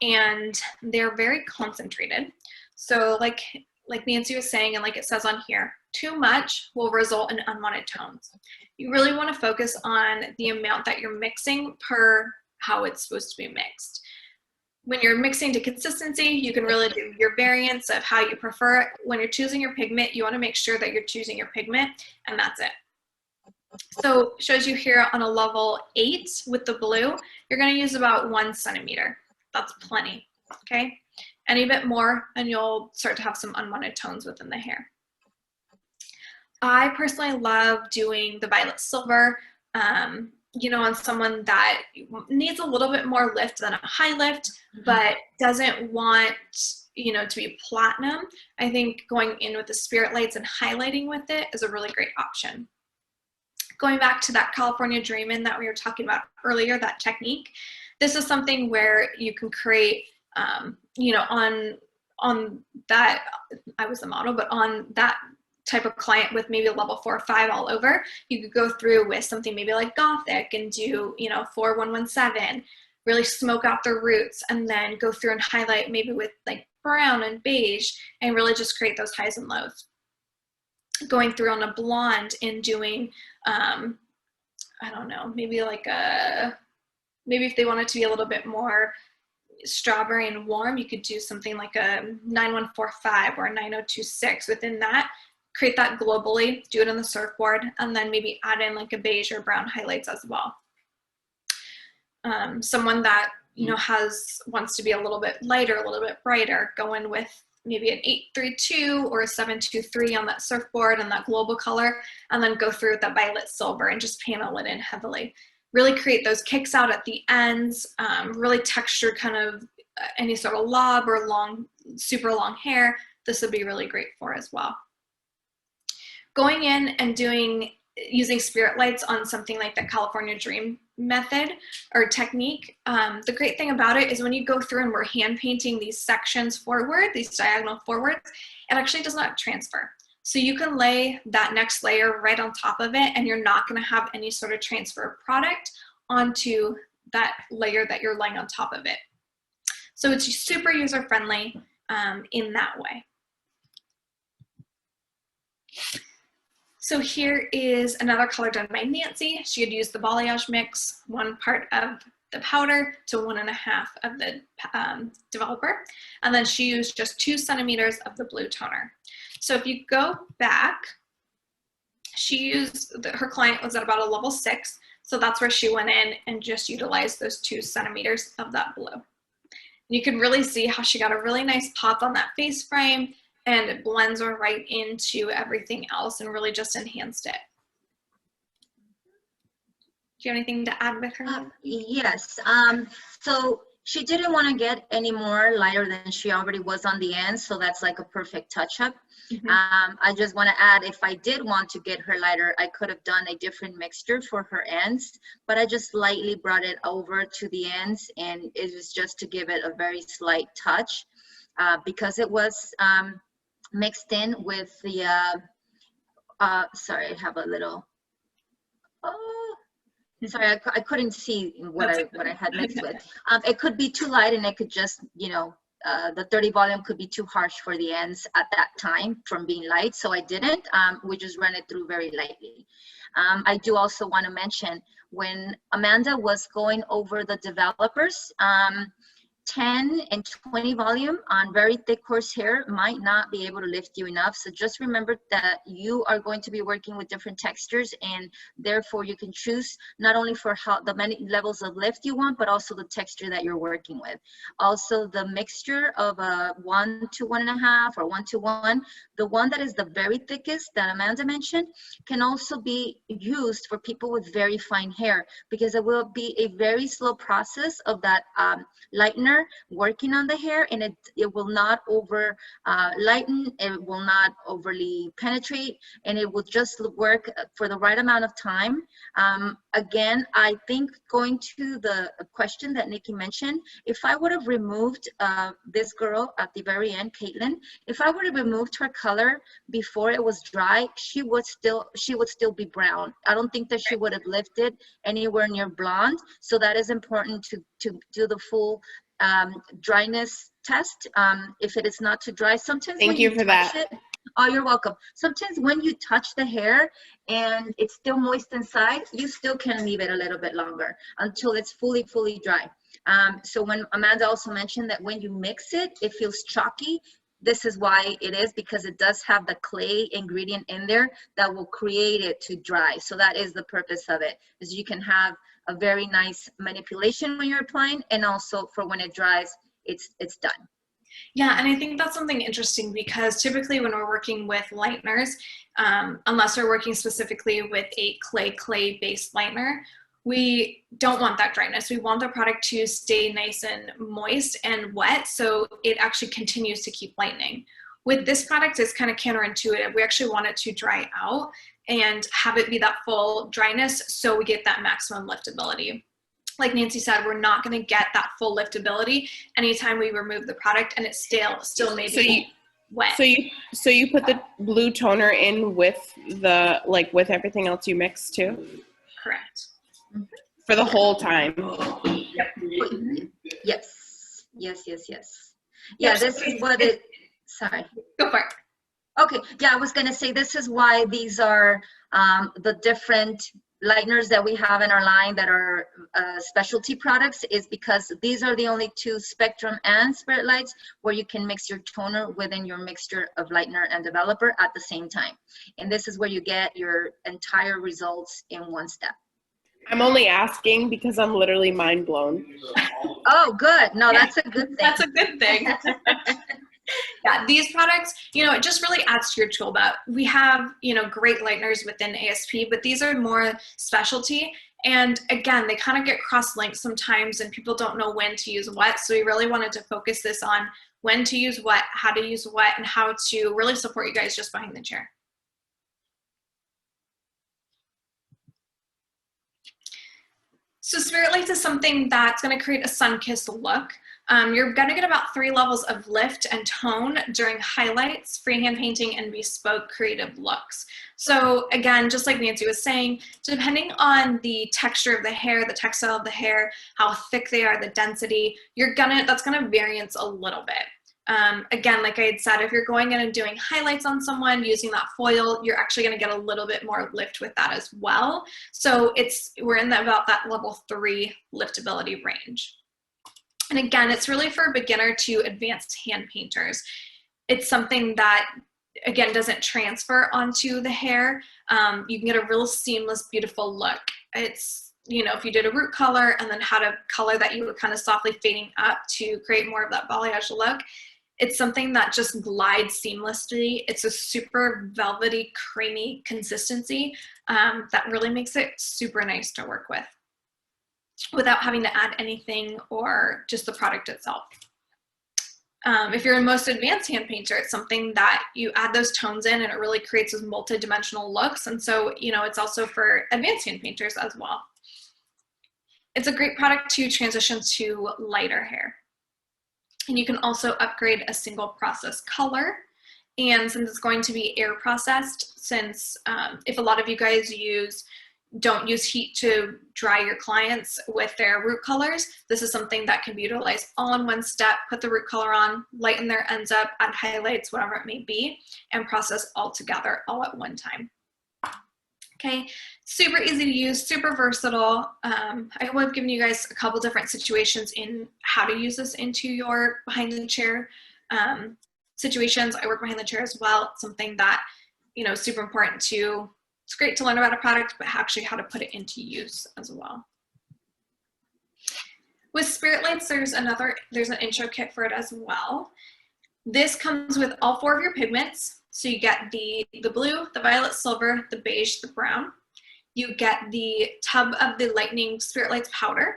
[SPEAKER 1] and they're very concentrated. So like Nancy was saying, and like it says on here, too much will result in unwanted tones. You really want to focus on the amount that you're mixing per how it's supposed to be mixed. When you're mixing to consistency, you can really do your variants of how you prefer it. When you're choosing your pigment, you want to make sure that you're choosing your pigment, and that's it. So it shows you here on a level 8 with the blue, you're going to use about 1 centimeter. That's plenty, okay? Any bit more and you'll start to have some unwanted tones within the hair. I personally love doing the violet silver, on someone that needs a little bit more lift than a high lift, but doesn't want, to be platinum. I think going in with the Spirit Lights and highlighting with it is a really great option. Going back to that California Dreamin' that we were talking about earlier, that technique, this is something where you can create, on that, I was the model, but on that type of client with maybe a level 4 or 5 all over, you could go through with something maybe like Gothic and do, 4117, really smoke out the roots, and then go through and highlight maybe with like brown and beige and really just create those highs and lows. Going through on a blonde and doing, I don't know, maybe if they wanted to be a little bit more strawberry and warm, you could do something like a 9145 or a 9026 within that. Create that globally, do it on the surfboard, and then maybe add in like a beige or brown highlights as well. Someone that wants to be a little bit lighter, a little bit brighter, go in with maybe an 832 or a 723 on that surfboard and that global color, and then go through with that violet silver and just panel it in heavily. Really create those kicks out at the ends, really texture kind of any sort of lob or long, super long hair. This would be really great for as well. Going in and using Spirit Lights on something like the California Dream method or technique, the great thing about it is when you go through and we're hand painting these sections forward, these diagonal forwards, it actually does not transfer. So you can lay that next layer right on top of it, and you're not going to have any sort of transfer of product onto that layer that you're laying on top of it. So it's super user-friendly in that way. So here is another color done by Nancy. She had used the Balayage mix, 1 part of the powder to 1.5 of the developer. And then she used just 2 centimeters of the blue toner. So if you go back, she used, her client was at about a level 6. So that's where she went in and just utilized those 2 centimeters of that blue. You can really see how she got a really nice pop on that face frame, and it blends right into everything else and really just enhanced it. Do you have anything to add with her?
[SPEAKER 2] Yes. So she didn't want to get any more lighter than she already was on the end, so that's like a perfect touch-up. I just want to add, if I did want to get her lighter, I could have done a different mixture for her ends, but I just lightly brought it over to the ends, and it was just to give it a very slight touch, because it was mixed in with the, sorry, I have a little, sorry, I couldn't see what I had mixed with. It could be too light, and it could just, you know, the 30 volume could be too harsh for the ends at that time from being light, so I didn't. We just ran it through very lightly. I do also want to mention, when Amanda was going over the developers, 10 and 20 volume on very thick coarse hair might not be able to lift you enough. So just remember that you are going to be working with different textures, and therefore you can choose not only for how the many levels of lift you want, but also the texture that you're working with. Also, the mixture of a 1 to 1.5 or 1 to 1, the one that is the very thickest that Amanda mentioned, can also be used for people with very fine hair, because it will be a very slow process of that lightener working on the hair, and it will not over lighten, it will not overly penetrate, and it will just work for the right amount of time. Again, I think, going to the question that Nikki mentioned, if I would have removed this girl at the very end, Caitlin, if I would have removed her color before it was dry, she would still be brown. I don't think that she would have lifted anywhere near blonde. So that is important to do the full dryness test. If it is not too dry, sometimes
[SPEAKER 5] Thank you for that.
[SPEAKER 2] Oh, you're welcome. Sometimes when you touch the hair and it's still moist inside, you still can leave it a little bit longer until it's fully dry. So when Amanda also mentioned that when you mix it, it feels chalky. This is why it is, because it does have the clay ingredient in there that will create it to dry. So that is the purpose of it, is you can have a very nice manipulation when you're applying, and also for when it dries, it's done.
[SPEAKER 1] Yeah, and I think that's something interesting, because typically when we're working with lighteners, unless we're working specifically with a clay-based lightener, we don't want that dryness. We want the product to stay nice and moist and wet, so it actually continues to keep lightening. With this product, it's kind of counterintuitive. We actually want it to dry out and have it be that full dryness, so we get that maximum liftability. Like Nancy said, we're not going to get that full liftability anytime we remove the product, and it's still maybe wet.
[SPEAKER 5] So you put the blue toner in with the, like, with everything else you mix too?
[SPEAKER 1] Correct.
[SPEAKER 5] For the whole time?
[SPEAKER 1] Yep.
[SPEAKER 2] Yes. Yeah, this is what it, sorry.
[SPEAKER 1] Go for it.
[SPEAKER 2] Okay, yeah, I was gonna say, this is why these are the different lighteners that we have in our line that are specialty products, is because these are the only two Spectrum and Spirit lights where you can mix your toner within your mixture of lightener and developer at the same time. And this is where you get your entire results in one step.
[SPEAKER 5] I'm only asking because I'm literally mind blown.
[SPEAKER 2] Oh, good. No, that's a good thing.
[SPEAKER 1] That's a good thing. Yeah, these products, you know, it just really adds to your tool belt. We have, you know, great lighteners within ASP, but these are more specialty. And again, they kind of get cross-linked sometimes, and people don't know when to use what. So we really wanted to focus this on when to use what, how to use what, and how to really support you guys just behind the chair. So Spirit Lights is something that's going to create a sun-kissed look. You're going to get about 3 levels of lift and tone during highlights, freehand painting, and bespoke creative looks. So again, just like Nancy was saying, depending on the texture of the hair, the textile of the hair, how thick they are, the density, that's going to variance a little bit. Again, like I had said, if you're going in and doing highlights on someone using that foil, you're actually going to get a little bit more lift with that as well. So we're in about that level 3 liftability range. And again, it's really for beginner to advanced hand painters. It's something that, again, doesn't transfer onto the hair. You can get a real seamless, beautiful look. It's you know, if you did a root color and then had a color that you were kind of softly fading up to create more of that balayage look, it's something that just glides seamlessly. It's a super velvety, creamy consistency that really makes it super nice to work with without having to add anything or just the product itself. If you're a most advanced hand painter, it's something that you add those tones in and it really creates those multi-dimensional looks. And so, you know, it's also for advanced hand painters as well. It's a great product to transition to lighter hair. And you can also upgrade a single process color. And since it's going to be air processed, since if a lot of you guys don't use heat to dry your clients with their root colors, this is something that can be utilized all in one step. Put the root color on, lighten their ends up, add highlights, whatever it may be, and process all together all at one time. Okay, super easy to use, super versatile. I hope I've given you guys a couple different situations in how to use this into your behind the chair situations. I work behind the chair as well. It's something that, you know, super important to, it's great to learn about a product, but actually how to put it into use as well. With Spirit Lights, there's an intro kit for it as well. This comes with all 4 of your pigments. So you get the blue, the violet silver, the beige, the brown. You get the tub of the Lightening Spirit Lights powder.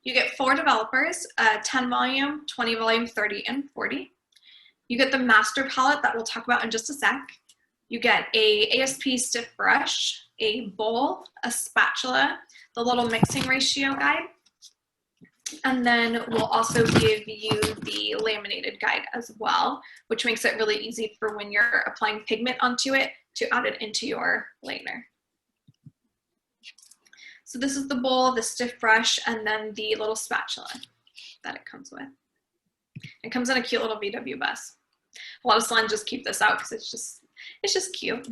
[SPEAKER 1] You get 4 developers, 10 volume, 20 volume, 30, and 40. You get the master palette that we'll talk about in just a sec. You get a ASP stiff brush, a bowl, a spatula, the little mixing ratio guide, and then we'll also give you the laminated guide as well, which makes it really easy for when you're applying pigment onto it to add it into your lightener. So this is the bowl, the stiff brush, and then the little spatula that it comes with. It comes in a cute little VW bus. A lot of salons just keep this out because it's just cute.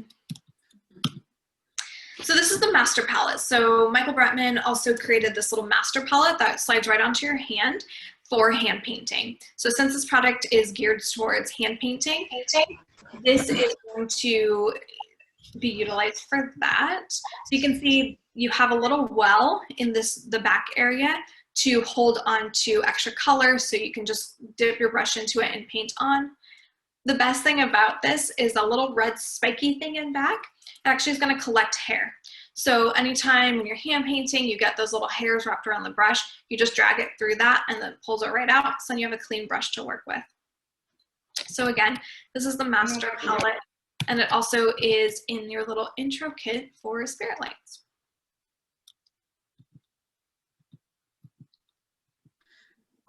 [SPEAKER 1] So this is the master palette. So Michael Bratman also created this little master palette that slides right onto your hand for hand painting. So since this product is geared towards hand painting, this is going to be utilized for that. So you can see you have a little well in the back area to hold on to extra color, so you can just dip your brush into it and paint on. The best thing about this is a little red spiky thing in back. It actually is going to collect hair. So anytime when you're hand painting, you get those little hairs wrapped around the brush, you just drag it through that and then it pulls it right out. So then you have a clean brush to work with. So again, this is the master palette, and it also is in your little intro kit for Spirit Lights.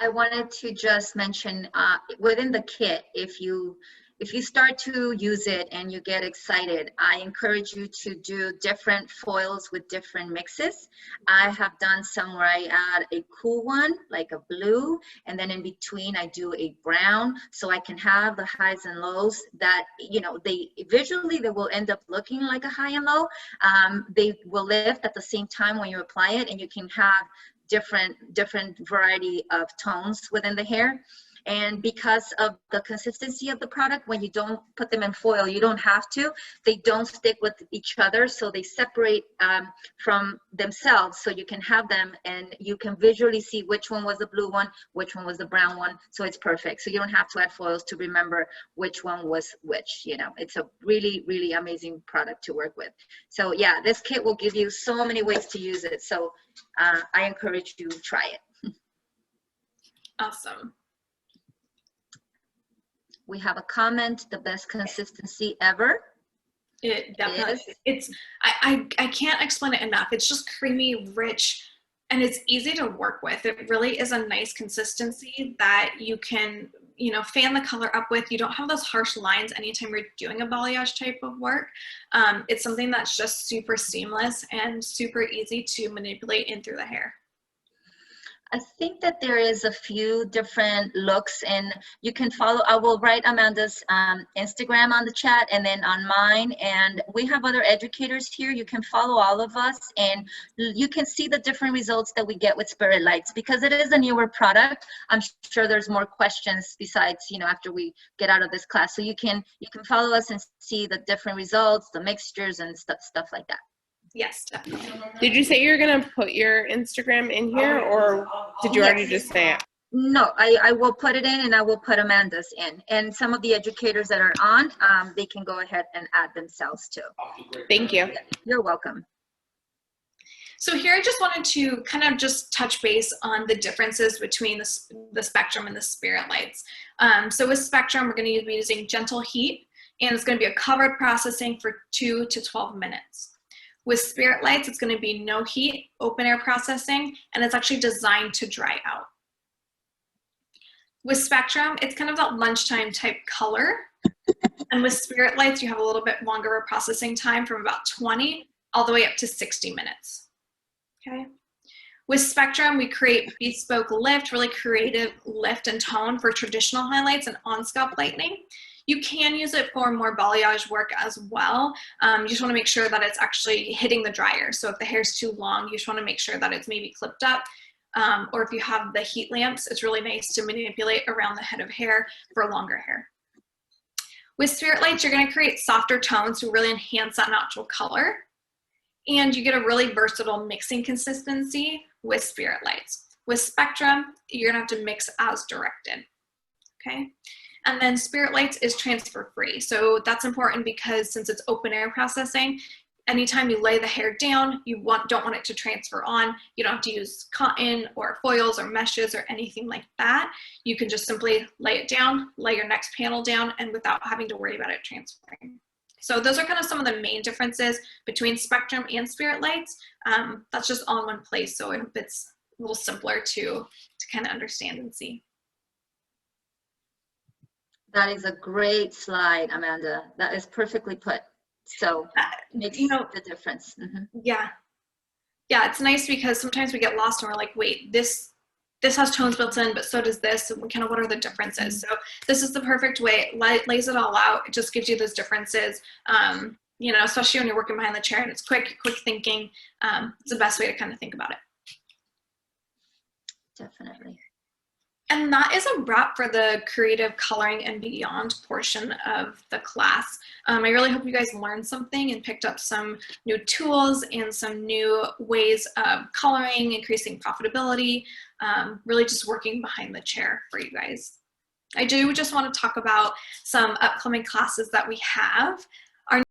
[SPEAKER 2] I wanted to just mention within the kit, if you start to use it and you get excited, I encourage you to do different foils with different mixes. I have done some where I add a cool one, like a blue, and then in between I do a brown, so I can have the highs and lows that, you know, they visually they will end up looking like a high and low. They will lift at the same time when you apply it, and you can have different variety of tones within the hair. And because of the consistency of the product, when you don't put them in foil, you don't have to, they don't stick with each other, so they separate from themselves, so you can have them and you can visually see which one was the blue one, which one was the brown one, so it's perfect. So you don't have to add foils to remember which one was which. You know, it's a really, really amazing product to work with. So yeah, this kit will give you so many ways to use it, so I encourage you to try it.
[SPEAKER 1] Awesome.
[SPEAKER 2] We have a comment, the best consistency ever.
[SPEAKER 1] It definitely is. I can't explain it enough. It's just creamy, rich, and it's easy to work with. It really is a nice consistency that you can, you know, fan the color up with. You don't have those harsh lines anytime you're doing a balayage type of work. It's something that's just super seamless and super easy to manipulate in through the hair.
[SPEAKER 2] I think that there is a few different looks, and you can follow. I will write Amanda's Instagram on the chat and then on mine, and we have other educators here. You can follow all of us and you can see the different results that we get with Spirit Lights. Because it is a newer product, I'm sure there's more questions besides, you know, after we get out of this class. So you can follow us and see the different results, the mixtures and stuff like that.
[SPEAKER 1] Yes, definitely.
[SPEAKER 5] Did you say you're gonna put your Instagram in here, or did you already just say it?
[SPEAKER 2] No, I will put it in, and I will put Amanda's in. And some of the educators that are on, they can go ahead and add themselves too.
[SPEAKER 5] Thank you.
[SPEAKER 2] You're welcome.
[SPEAKER 1] So here I just wanted to kind of just touch base on the differences between the spectrum and the spirit lights. So with spectrum, we're going to be using gentle heat, and it's going to be a covered processing for 2 to 12 minutes. With spirit lights, it's going to be no heat, open air processing, and it's actually designed to dry out. With spectrum, it's kind of that lunchtime type color. And with spirit lights, you have a little bit longer of a processing time from about 20 all the way up to 60 minutes. Okay. With spectrum, we create bespoke lift, really creative lift and tone for traditional highlights and on-scalp lightening. You can use it for more balayage work as well. You just want to make sure that it's actually hitting the dryer. So if the hair's too long, you just want to make sure that it's maybe clipped up. Or if you have the heat lamps, it's really nice to manipulate around the head of hair for longer hair. With spirit lights, you're going to create softer tones to really enhance that natural color. And you get a really versatile mixing consistency with spirit lights. With spectrum, you're going to have to mix as directed. Okay. And then spirit lights is transfer free. So that's important because since it's open air processing, anytime you lay the hair down, you don't want it to transfer on. You don't have to use cotton or foils or meshes or anything like that. You can just simply lay it down, lay your next panel down, and without having to worry about it transferring. So those are kind of some of the main differences between spectrum and spirit lights. That's just all in one place. So I hope it's a little simpler to kind of understand and see.
[SPEAKER 2] That is a great slide, Amanda. That is perfectly put. So makes the difference.
[SPEAKER 1] Yeah, it's nice because sometimes we get lost and we're like, wait, this has tones built in, but so does this, and kind of what are the differences? So this is the perfect way. It lays it all out. It just gives you those differences. Especially when you're working behind the chair and it's quick thinking. It's the best way to kind of think about it.
[SPEAKER 2] Definitely.
[SPEAKER 1] And that is a wrap for the creative coloring and beyond portion of the class. I really hope you guys learned something and picked up some new tools and some new ways of coloring, increasing profitability, really just working behind the chair for you guys. I do just want to talk about some upcoming classes that we have.